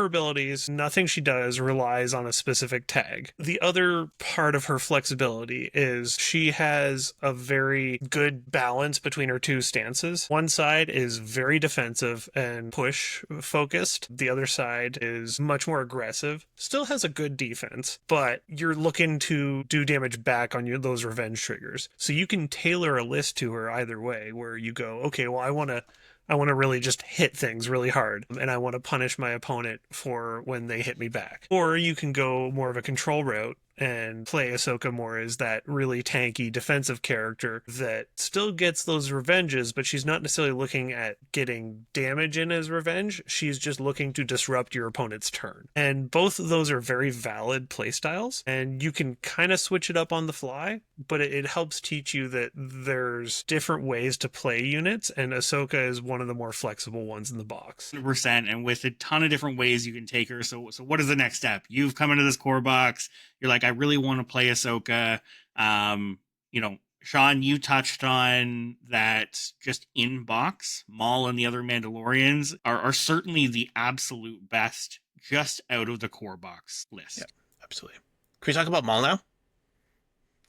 abilities, nothing she does relies on a specific tag. The other part of her flexibility is she has a very good balance between her two stances. One side is very defensive and push focused. The other side is much more aggressive. Still has a good defense, but you're looking to do damage back on those revenge triggers. So you can tailor a list to her either way, where you go, okay, well, I want to really just hit things really hard, and I want to punish my opponent for when they hit me back. Or you can go more of a control route and play Ahsoka more as that really tanky defensive character that still gets those revenges, but she's not necessarily looking at getting damage in as revenge. She's just looking to disrupt your opponent's turn. And both of those are very valid playstyles, and you can kind of switch it up on the fly, but it helps teach you that there's different ways to play units, and Ahsoka is one of the more flexible ones in the box. 100%, and with a ton of different ways you can take her. So what is the next step? You've come into this core box. You're like, I really want to play Ahsoka. Sean, you touched on that just in box. Maul and the other Mandalorians are certainly the absolute best just out of the core box list. Yeah, absolutely. Can we talk about Maul now? Can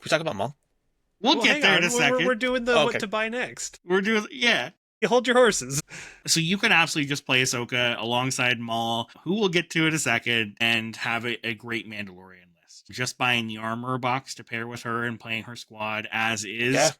we talk about Maul? We'll get there in a second. We're doing the what to buy next. Yeah. You hold your horses. So you can absolutely just play Ahsoka alongside Maul, who we'll get to in a second, and have a great Mandalorian list. Just buying the armor box to pair with her and playing her squad as is,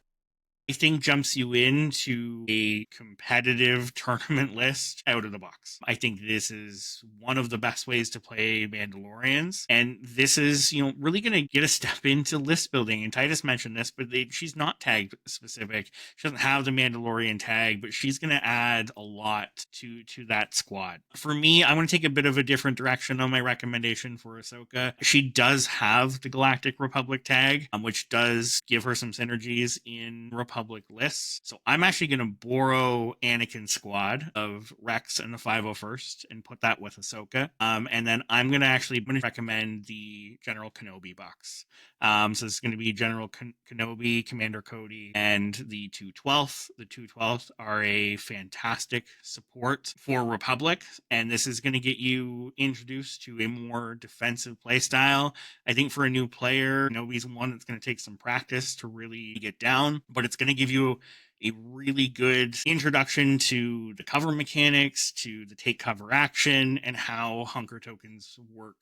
I think jumps you into a competitive tournament list out of the box. I think this is one of the best ways to play Mandalorians. And this is, really going to get a step into list building. And Titus mentioned this, but she's not tag specific. She doesn't have the Mandalorian tag, but she's going to add a lot to that squad. For me, I want to take a bit of a different direction on my recommendation for Ahsoka. She does have the Galactic Republic tag, which does give her some synergies in Republic lists. So I'm actually going to borrow Anakin's squad of Rex and the 501st and put that with Ahsoka. And then I'm going to recommend the General Kenobi box. So this is going to be General Kenobi, Commander Cody, and the 212th. The 212th are a fantastic support for Republic, and this is going to get you introduced to a more defensive playstyle. I think for a new player, Kenobi's one that's going to take some practice to really get down, but it's going to give you a really good introduction to the cover mechanics, to the take cover action, and how hunker tokens work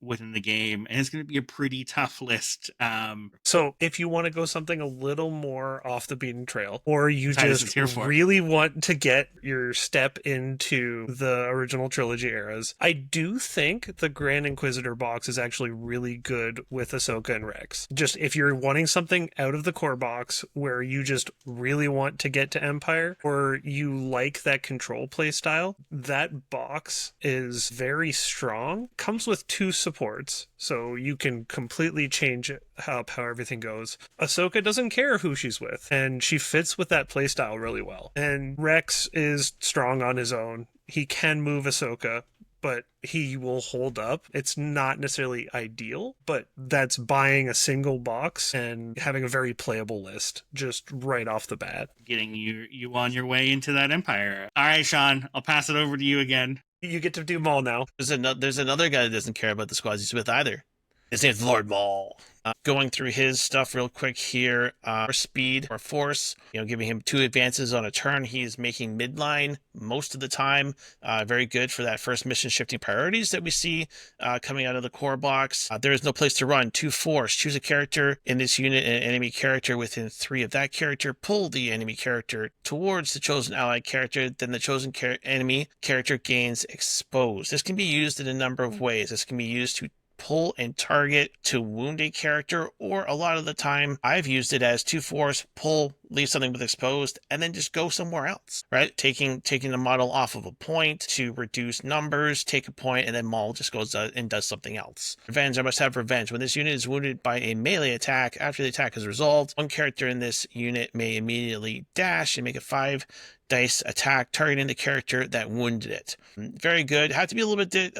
within the game. And it's going to be a pretty tough list. So if you want to go something a little more off the beaten trail, or you just really want to get your step into the original trilogy eras, I do think the Grand Inquisitor box is actually really good with Ahsoka and Rex. Just if you're wanting something out of the core box where you just really want to get to Empire, or you like that control play style, that box is very strong. Comes with 2 supports, so you can completely change up how everything goes. Ahsoka doesn't care who she's with, and she fits with that playstyle really well. And Rex is strong on his own. He can move Ahsoka, but he will hold up. It's not necessarily ideal, but that's buying a single box and having a very playable list just right off the bat. Getting you on your way into that Empire. All right, Sean, I'll pass it over to you again. You get to do Maul now. There's another guy that doesn't care about the squads he's with either. His name's Lord Maul. Going through his stuff real quick here. Speed or force, giving him 2 advances on a turn. He's making midline most of the time. Very good for that first mission shifting priorities that we see coming out of the core box. There is no place to run. 2 force. Choose a character in this unit and an enemy character within 3 of that character. Pull the enemy character towards the chosen allied character. Then the chosen enemy character gains exposed. This can be used in a number of ways. This can be used to pull and target to wound a character, or a lot of the time I've used it as 2 force, pull, leave something with exposed, and then just go somewhere else, right? Taking the model off of a point to reduce numbers, take a point, and then Maul just goes and does something else. Revenge, I must have revenge. When this unit is wounded by a melee attack, after the attack is resolved, one character in this unit may immediately dash and make a 5 dice attack targeting the character that wounded it. Very good. Have to be a little bit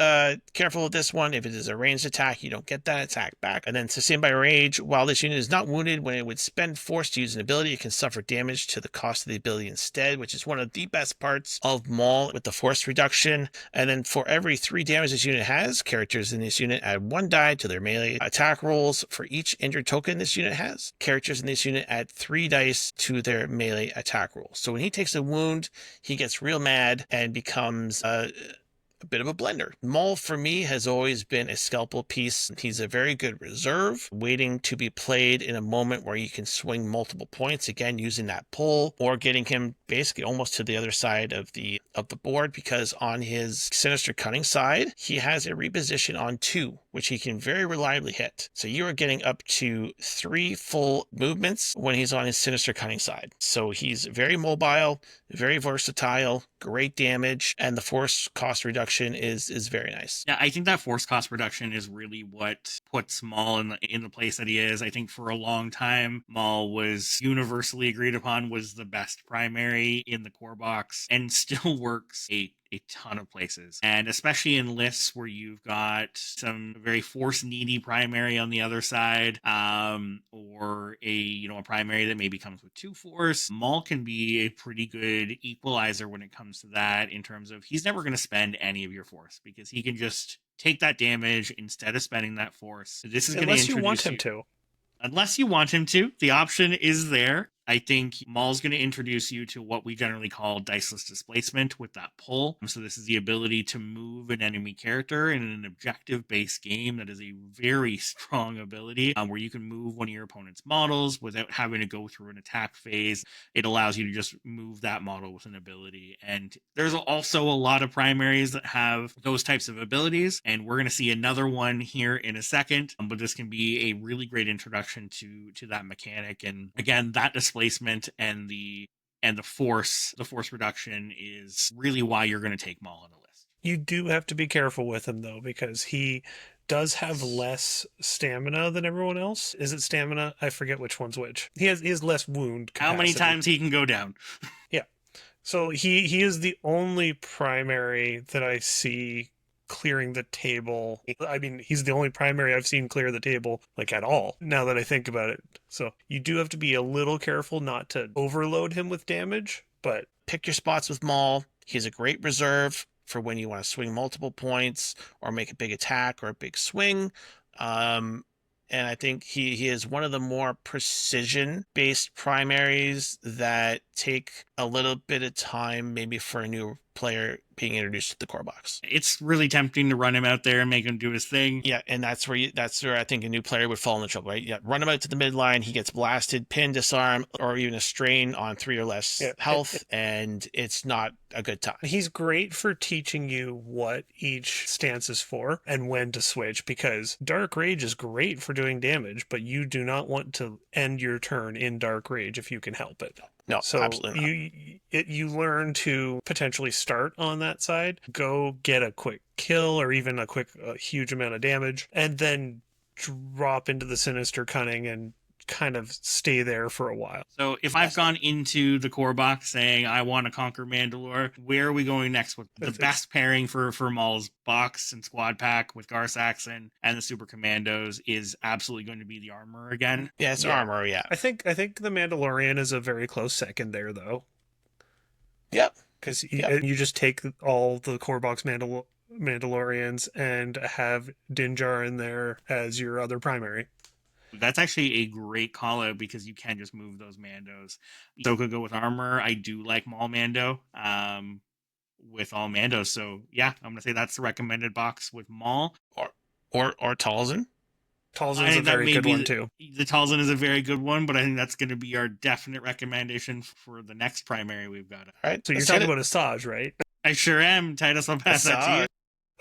careful with this one. If it is a ranged attack, you don't get that attack back. And then sustained by rage, while this unit is not wounded, when it would spend force to use an ability, it can suffer damage to the cost of the ability instead, which is one of the best parts of Maul with the force reduction. And then for every 3 damage this unit has, characters in this unit add 1 die to their melee attack rolls. For each injured token this unit has, characters in this unit add 3 dice to their melee attack rolls. So when he takes a wound, he gets real mad and becomes a bit of a blender. Maul, for me, has always been a scalpel piece. He's a very good reserve, waiting to be played in a moment where you can swing multiple points, again, using that pull, or getting him basically almost to the other side of the board, because on his Sinister Cunning side, he has a reposition on 2, which he can very reliably hit. So you are getting up to 3 full movements when he's on his Sinister Cunning side. So he's very mobile, very versatile, great damage, and the force cost reduction is very nice. Yeah, I think that force cost reduction is really what puts Maul in the place that he is. I think for a long time, Maul was universally agreed upon was the best primary in the core box, and still works a ton of places, and especially in lists where you've got some very force needy primary on the other side, or a primary that maybe comes with 2 force. Maul can be a pretty good equalizer when it comes to that, in terms of he's never going to spend any of your force, because he can just take that damage instead of spending that force. This is going to unless you want him to. Unless you want him to, the option is there. I think Maul's going to introduce you to what we generally call diceless displacement with that pull. So this is the ability to move an enemy character in an objective-based game. That is a very strong ability, where you can move one of your opponent's models without having to go through an attack phase. It allows you to just move that model with an ability. And there's also a lot of primaries that have those types of abilities, and we're going to see another one here in a second. But this can be a really great introduction to that mechanic. And again, that displacement and the force reduction is really why you're going to take Maul on the list. You do have to be careful with him, though, because he does have less stamina than everyone else. Is it stamina? I forget which one's which. He has less wound capacity. How many times he can go down? Yeah. So he is the only primary that I see clearing the table. I mean, he's the only primary I've seen clear the table, like, at all, now that I think about it. So you do have to be a little careful not to overload him with damage, but pick your spots with Maul. He's a great reserve for when you want to swing multiple points or make a big attack or a big swing. And I think he is one of the more precision-based primaries that take a little bit of time, maybe for a new player being introduced to the core box. It's really tempting to run him out there and make him do his thing. Yeah, and that's where I think a new player would fall into trouble, right? Yeah, run him out to the midline, he gets blasted, pin, disarm, or even a strain on 3 or less health, and it's not a good time. He's great for teaching you what each stance is for and when to switch, because Dark Rage is great for doing damage, but you do not want to end your turn in Dark Rage if you can help it. No, so absolutely not. You learn to potentially start on that side, go get a quick kill or even a huge amount of damage, and then drop into the Sinister Cunning and kind of stay there for a while. So if I've gone into the core box saying I want to conquer Mandalore, where are we going next with the best pairing for Maul's box and squad pack with Gar Saxon and the Super Commandos is absolutely going to be the armor again? Yeah, it's armor, yeah. I think the Mandalorian is a very close second there, though. Yep. Because you just take all the core box Mandalorians and have Din Djarin in there as your other primary. That's actually a great call out because you can just move those Mandos. So could go with armor. I do like Maul Mando with all Mandos. So yeah, I'm gonna say that's the recommended box with Maul. Or Talzin. Talzin's a very good one too. The Talzin is a very good one, but I think that's going to be our definite recommendation for the next primary we've got. All right. So you're talking about Asajj, right? I sure am. Titus, I'll pass that to you.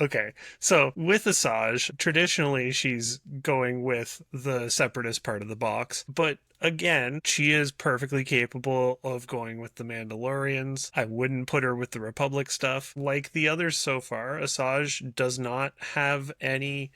Okay, so with Asajj, traditionally she's going with the Separatist part of the box, but again, she is perfectly capable of going with the Mandalorians. I wouldn't put her with the Republic stuff. Like the others so far, Asajj does not have any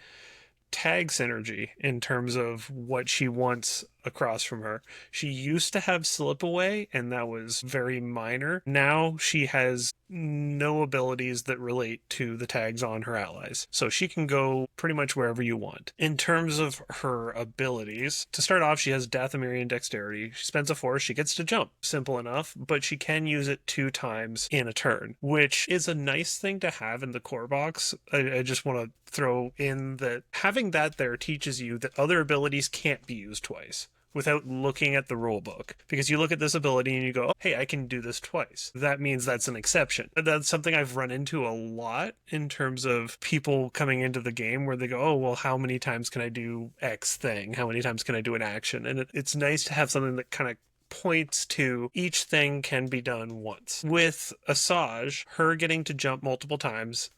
tag synergy in terms of what she wants across from her. She used to have slip away, and that was very minor. Now she has no abilities that relate to the tags on her allies, so she can go pretty much wherever you want. In terms of her abilities, to start off, she has Dathomiri and Dexterity. She spends a force, she gets to jump. Simple enough, but she can use it 2 times in a turn, which is a nice thing to have in the core box. I just want to throw in that having that there teaches you that other abilities can't be used twice without looking at the rule book, because you look at this ability and you go, hey, I can do this twice. That means that's an exception. That's something I've run into a lot in terms of people coming into the game where they go, oh, well, how many times can I do X thing? How many times can I do an action? And it's nice to have something that kind of points to each thing can be done once. With Asajj, her getting to jump multiple times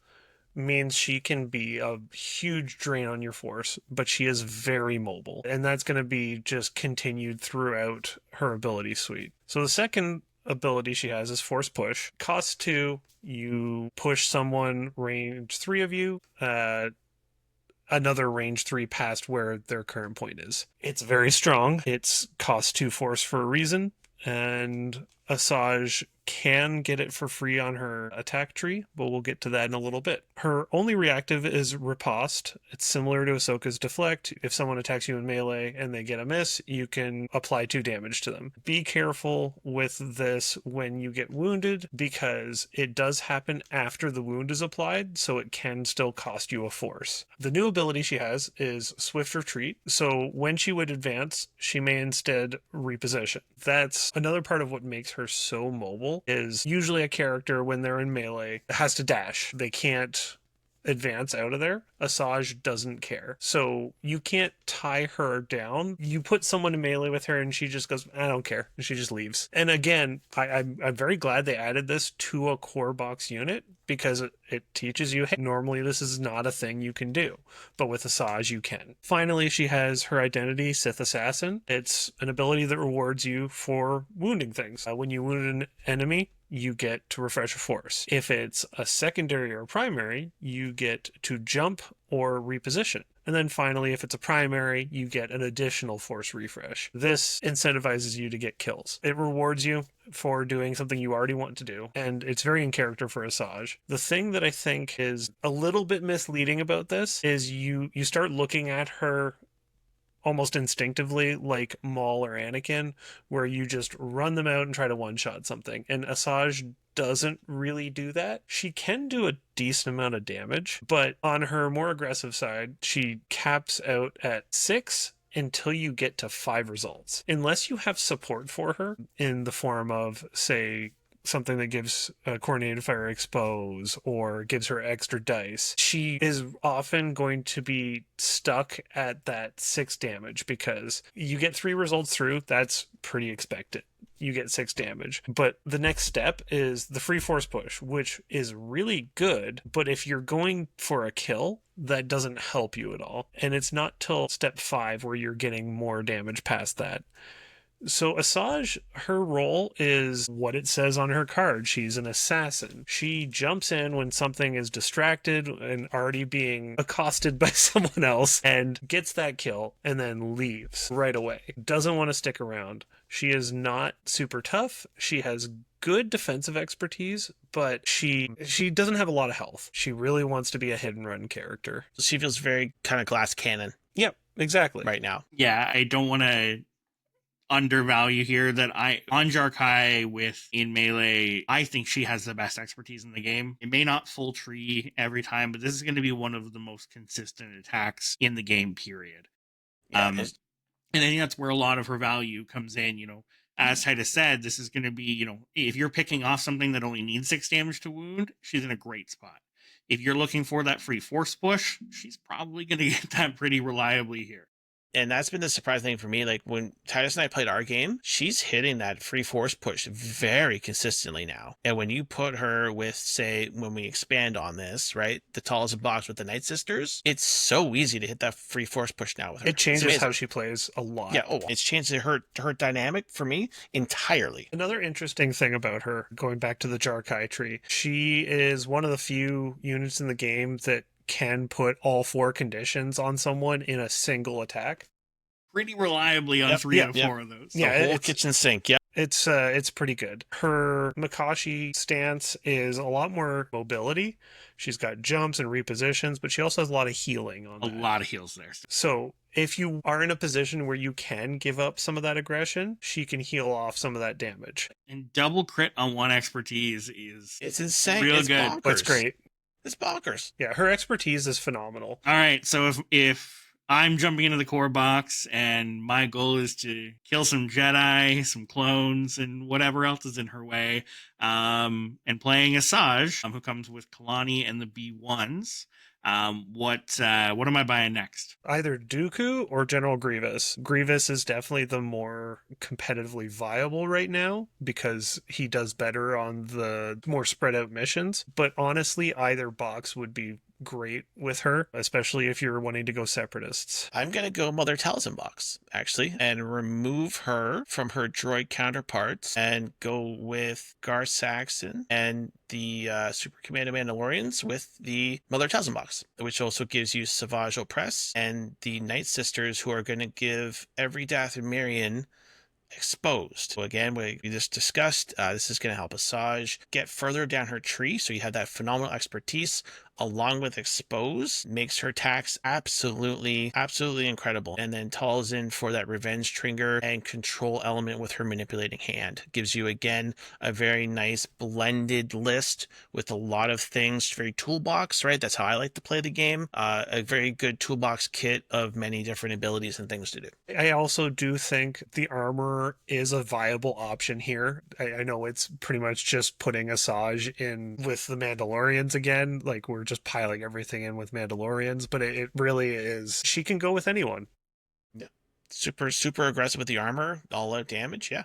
means she can be a huge drain on your force, but she is very mobile, and that's going to be just continued throughout her ability suite. So the second ability she has is Force Push. Cost 2, you push someone range 3 of you, another range 3 past where their current point is. It's very strong. It's cost 2 force for a reason, and Asajj can get it for free on her attack tree, but we'll get to that in a little bit. Her only reactive is Riposte. It's similar to Ahsoka's Deflect. If someone attacks you in melee and they get a miss, you can apply 2 damage to them. Be careful with this when you get wounded, because it does happen after the wound is applied, so it can still cost you a force. The new ability she has is Swift Retreat, so when she would advance, she may instead reposition. That's another part of what makes her so mobile. Is usually a character when they're in melee has to dash. They can't advance out of there. Asajj doesn't care. So you can't tie her down. You put someone in melee with her and she just goes, I don't care. And she just leaves. And again, I'm very glad they added this to a core box unit, because it teaches you, hey, normally this is not a thing you can do, but with Asajj you can. Finally, she has her identity, Sith Assassin. It's an ability that rewards you for wounding things. When you wound an enemy, you get to refresh a force. If it's a secondary or a primary, you get to jump or reposition. And then finally, if it's a primary, you get an additional force refresh. This incentivizes you to get kills. It rewards you for doing something you already want to do, and it's very in character for Asajj. The thing that I think is a little bit misleading about this is you start looking at her almost instinctively like Maul or Anakin, where you just run them out and try to one-shot something. And Asajj doesn't really do that. She can do a decent amount of damage, but on her more aggressive side, she caps out at 6 until you get to 5 results. Unless you have support for her in the form of, say, something that gives coordinated fire expose or gives her extra dice, she is often going to be stuck at that 6 damage, because you get 3 results through. That's pretty expected. You get 6 damage. But the next step is the free force push, which is really good, but if you're going for a kill, that doesn't help you at all. And it's not till step 5 where you're getting more damage past that. So Asajj, her role is what it says on her card. She's an assassin. She jumps in when something is distracted and already being accosted by someone else, and gets that kill and then leaves right away. Doesn't want to stick around. She is not super tough. She has good defensive expertise, but she doesn't have a lot of health. She really wants to be a hit and run character. She feels very kind of glass cannon. Yep, exactly. Right now. Yeah, I don't want to undervalue here that on Jarkai with in melee, I think she has the best expertise in the game. It may not full tree every time, but this is going to be one of the most consistent attacks in the game, period. Yeah, And I think that's where a lot of her value comes in. As Titus said, this is going to be, if you're picking off something that only needs 6 damage to wound, she's in a great spot. If you're looking for that free force push, she's probably going to get that pretty reliably here. and that's been the surprising thing for me. Like when Titus and I played our game, she's hitting that free force push very consistently now. And when you put her with, say, when we expand on this, right, the tallest box with the Night Sisters, it's so easy to hit that free force push now with her. It changes how she plays a lot. Yeah, it's changed her dynamic for me entirely. Another interesting thing about her, going back to the Jarkai tree, she is one of the few units in the game that can put all 4 conditions on someone in a single attack. Pretty reliably on 3 out of 4 of those. The whole kitchen sink, yeah. It's pretty good. Her Makashi stance is a lot more mobility. She's got jumps and repositions, but she also has a lot of healing on a lot of heals there. So if you are in a position where you can give up some of that aggression, she can heal off some of that damage. And double crit on 1 expertise it's insane. Real it's good. Bonkers. That's great. It's bonkers. Yeah, her expertise is phenomenal. All right, so if I'm jumping into the core box and my goal is to kill some Jedi, some clones, and whatever else is in her way, and playing Asajj, who comes with Kalani and the B1s, what am I buying next? Either Dooku or General Grievous. Grievous is definitely the more competitively viable right now because he does better on the more spread out missions. But honestly, either box would be great with her, especially if you're wanting to go separatists. I'm going to go Mother Talzin box, actually, and remove her from her droid counterparts and go with Gar Saxon and the Super Commander Mandalorians with the Mother Talzin box, which also gives you Savage Opress and the Night Sisters, who are going to give every Dathomirian exposed. So again, we just discussed, this is going to help Asajj get further down her tree, so you have that phenomenal expertise along with expose, makes her attacks absolutely incredible. And then Talzin for that revenge trigger and control element with her manipulating hand gives you again a very nice blended list with a lot of things, very toolbox, right? That's how I like to play the game. A very good toolbox kit of many different abilities and things to do. I also do think the armor is a viable option here. I know it's pretty much just putting Asajj in with the Mandalorians again, like we're just piling everything in with Mandalorians, but it really is. She can go with anyone. Yeah. Super aggressive with the armor, all out damage. Yeah.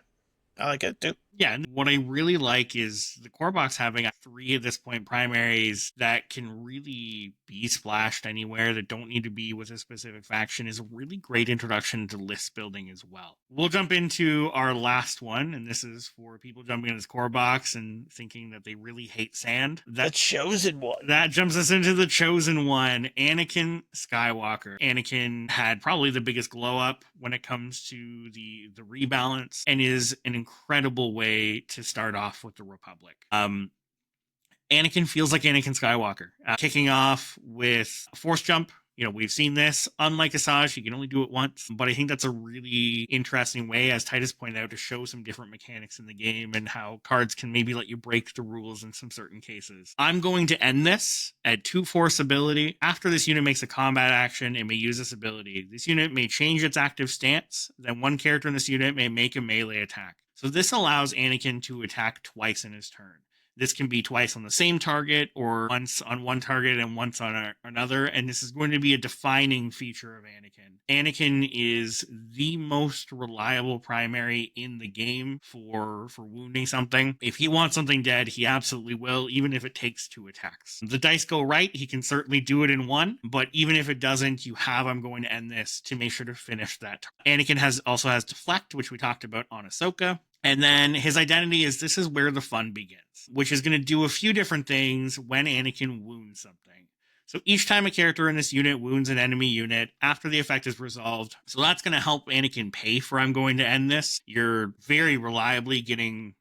I like it too. Yeah, and what I really like is the core box having 3 at this point primaries that can really be splashed anywhere, that don't need to be with a specific faction, is a really great introduction to list building as well. We'll jump into our last one, and this is for people jumping into this core box and thinking that they really hate sand. The Chosen One. That jumps us into the Chosen One, Anakin Skywalker. Anakin had probably the biggest glow up when it comes to the rebalance, and is an incredible way to start off with the Republic. Anakin feels like Anakin Skywalker. Kicking off with a force jump. We've seen this. Unlike Asajj, you can only do it once. But I think that's a really interesting way, as Titus pointed out, to show some different mechanics in the game and how cards can maybe let you break the rules in some certain cases. I'm going to end this at 2 force ability. After this unit makes a combat action, it may use this ability. This unit may change its active stance. Then one character in this unit may make a melee attack. So this allows Anakin to attack twice in his turn. This can be twice on the same target, or once on one target and once on another, and this is going to be a defining feature of Anakin. Anakin is the most reliable primary in the game for wounding something. If he wants something dead, he absolutely will, even if it takes 2 attacks. The dice go right, he can certainly do it in 1, but even if it doesn't, you have I'm going to end this to make sure to finish that. Anakin also has Deflect, which we talked about on Ahsoka. And then his identity is this is where the fun begins, which is going to do a few different things when Anakin wounds something. So each time a character in this unit wounds an enemy unit, after the effect is resolved, so that's going to help Anakin pay for I'm going to end this. You're very reliably getting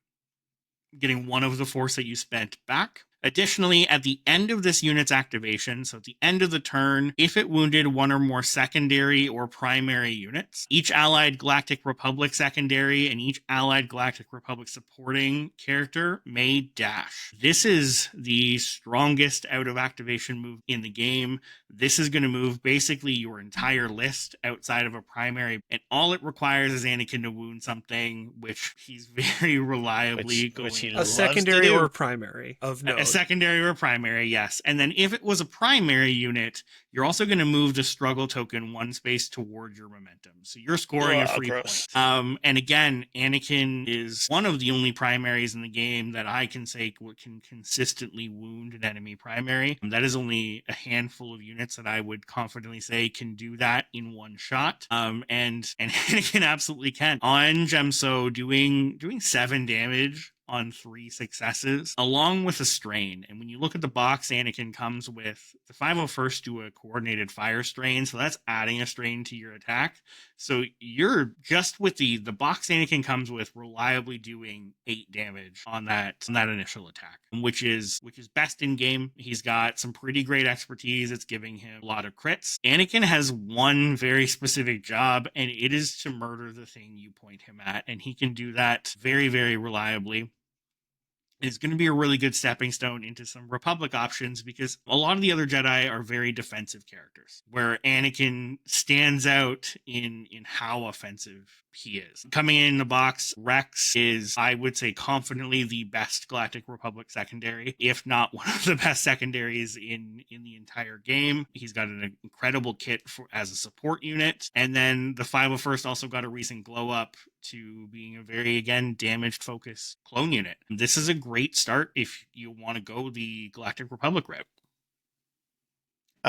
1 of the force that you spent back. Additionally, at the end of this unit's activation, so at the end of the turn, if it wounded one or more secondary or primary units, each Allied Galactic Republic secondary and each Allied Galactic Republic supporting character may dash. This is the strongest out of activation move in the game. This is going to move basically your entire list outside of a primary, and all it requires is Anakin to wound something, which he's very reliably Which he A loves to secondary do. or a primary of note. a secondary or a primary, yes. And then if it was a primary unit, you're also going to move the struggle token one space toward your momentum. So you're scoring a Ugh, free gross. point. And again, Anakin is one of the only primaries in the game that I can say can consistently wound an enemy primary. That is only a handful of units that I would confidently say can do that in one shot. And Anakin absolutely can. On Gemso, doing 7 damage on 3 successes, along with a strain. And when you look at the box, Anakin comes with the 501st do a coordinated fire strain, so that's adding a strain to your attack. So you're just with the box Anakin comes with reliably doing 8 damage on that initial attack, which is best in game. He's got some pretty great expertise. It's giving him a lot of crits. Anakin has one very specific job, and it is to murder the thing you point him at, and he can do that very, very reliably. Is going to be a really good stepping stone into some Republic options, because a lot of the other Jedi are very defensive characters, where Anakin stands out in how offensive he is. Coming in the box, Rex is, I would say, confidently the best Galactic Republic secondary, if not one of the best secondaries in the entire game. He's got an incredible kit as a support unit, and then the 501st also got a recent glow up to being a very, again, damaged focus clone unit. This is a great start if you want to go the Galactic Republic route.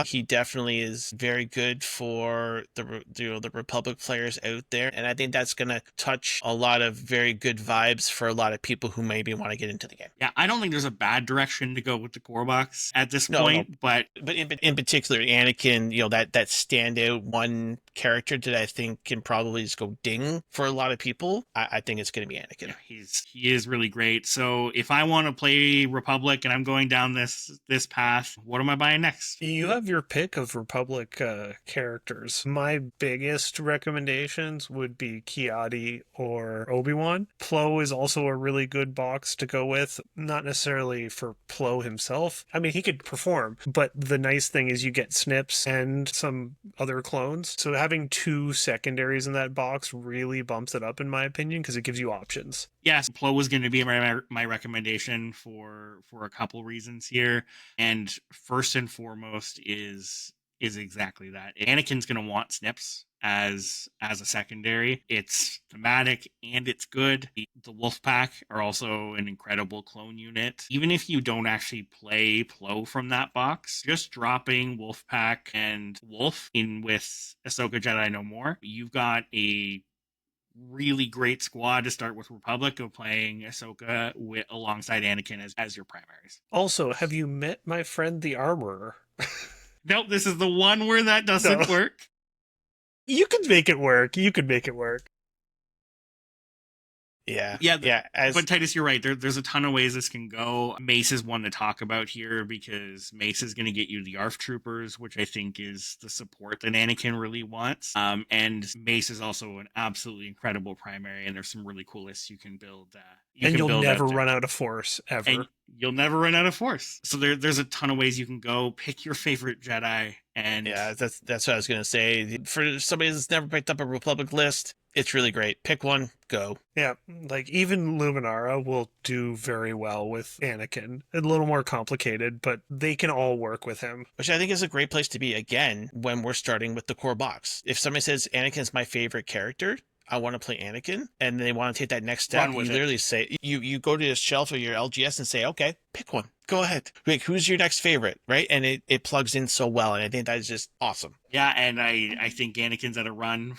He definitely is very good for the Republic players out there, and I think that's going to touch a lot of very good vibes for a lot of people who maybe want to get into the game. Yeah, I don't think there's a bad direction to go with the core box at this No, point, but in particular, Anakin, that standout one character that I think can probably just go ding for a lot of people. I think it's going to be Anakin. yeah, he is really great. So if I want to play Republic and I'm going down this path, what am I buying next? You have your pick of Republic characters. My biggest recommendations would be Kiadi or Obi-Wan. Plo is also a really good box to go with, not necessarily for Plo himself. I mean, he could perform, but the nice thing is you get snips and some other clones. So having 2 secondaries in that box really bumps it up, in my opinion, because it gives you options. Yes, Plo was going to be my recommendation for a couple reasons here, and first and foremost is exactly that. Anakin's going to want snips as a secondary. It's thematic and it's good. The Wolfpack are also an incredible clone unit. Even if you don't actually play Plo from that box, just dropping Wolfpack and Wolf in with Ahsoka Jedi No More, you've got a really great squad to start with Republic of playing Ahsoka alongside Anakin as your primaries. Also, have you met my friend the Armorer? Nope, this is the one where that doesn't work. You could make it work. Yeah. But Titus, you're right. There's a ton of ways this can go. Mace is one to talk about here, because Mace is going to get you the ARF troopers, which I think is the support that Anakin really wants. And Mace is also an absolutely incredible primary, and there's some really cool lists you can build. You'll never run out of force, ever. And you'll never run out of force. So there's a ton of ways you can go. Pick your favorite Jedi. And yeah, that's what I was going to say. For somebody that's never picked up a Republic list, it's really great. Pick one, go. Yeah, like even Luminara will do very well with Anakin. A little more complicated, but they can all work with him. Which I think is a great place to be, again, when we're starting with the core box. If somebody says Anakin's my favorite character, I want to play Anakin, and they want to take that next step, you literally say, you go to the shelf of your LGS and say, okay, pick one. Go ahead. Like, who's your next favorite, right? And it plugs in so well, and I think that is just awesome. Yeah, and I think Anakin's at a run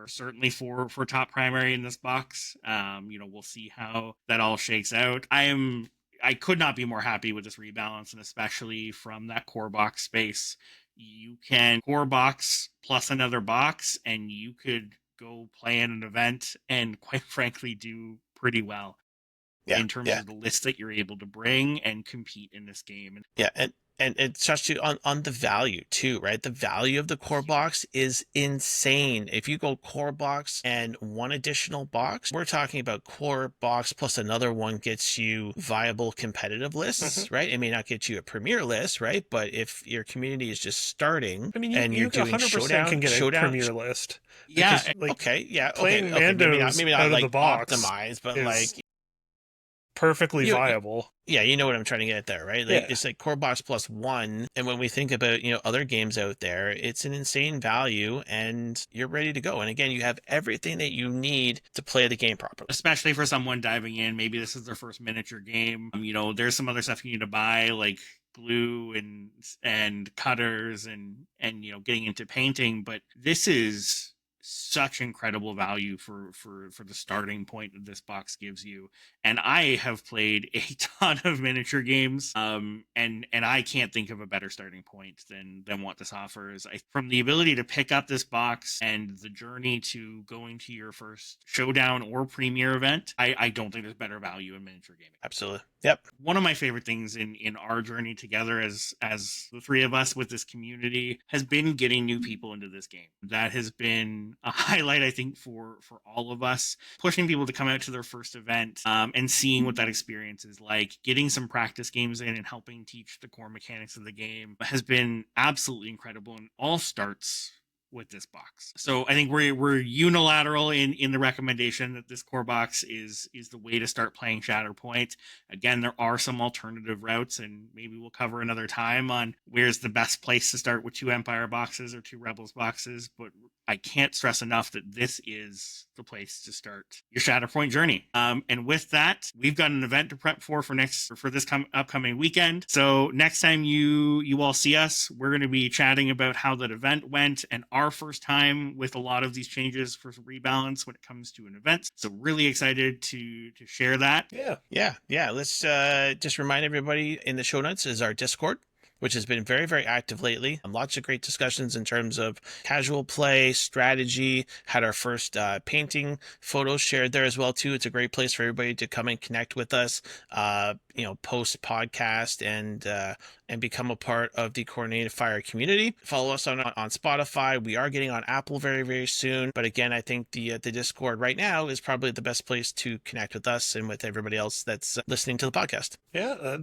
certainly for top primary in this box. We'll see how that all shakes out. I could not be more happy with this rebalance, and especially from that core box space. You can core box plus another box, and you could go play in an event and, quite frankly, do pretty well. in terms of the list that you're able to bring and compete in this game. Yeah, and it touched you on the value too, right? The value of the core box is insane. If you go core box and one additional box, we're talking about core box plus another one gets you viable competitive lists, right? It may not get you a premier list, right? But if your community is just starting, I mean, and you're doing 100% can get a premier list. Yeah, Because, playing okay, Mandos maybe not out of like the box optimized, but is like perfectly viable. Yeah, you know what I'm trying to get at there, right? Like it's like core box plus one. And when we think about, other games out there, it's an insane value and you're ready to go. And again, you have everything that you need to play the game properly. Especially for someone diving in, maybe this is their first miniature game. There's some other stuff you need to buy, like glue and cutters and getting into painting, but this is such incredible value for the starting point that this box gives you. And I have played a ton of miniature games, and I can't think of a better starting point than what this offers. From the ability to pick up this box and the journey to going to your first showdown or premier event, I don't think there's better value in miniature gaming. Absolutely. Yep. One of my favorite things in our journey together as the three of us with this community has been getting new people into this game. That has been a highlight, I think, for all of us, pushing people to come out to their first event, and seeing what that experience is like. Getting some practice games in and helping teach the core mechanics of the game has been absolutely incredible, and all starts with this box. So I think we're unilateral in the recommendation that this core box is the way to start playing Shatterpoint. Again, there are some alternative routes, and maybe we'll cover another time on where's the best place to start with 2 Empire boxes or 2 Rebels boxes, but I can't stress enough that this is the place to start your Shatterpoint journey. And with that, we've got an event to prep for this upcoming weekend. So next time you all see us, we're going to be chatting about how that event went and our first time with a lot of these changes for rebalance when it comes to an event. So really excited to share that. Yeah. Let's just remind everybody, in the show notes is our Discord, which has been very, very active lately. Lots of great discussions in terms of casual play, strategy. Had our first painting photos shared there as well, too. It's a great place for everybody to come and connect with us, post podcast and become a part of the Coordinated Fire community. Follow us on Spotify. We are getting on Apple very, very soon. But again, I think the Discord right now is probably the best place to connect with us and with everybody else that's listening to the podcast. Yeah.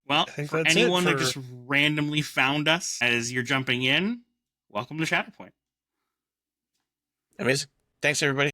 Well, for anyone that just randomly found us as you're jumping in, welcome to Shatterpoint. Amazing. Thanks, everybody.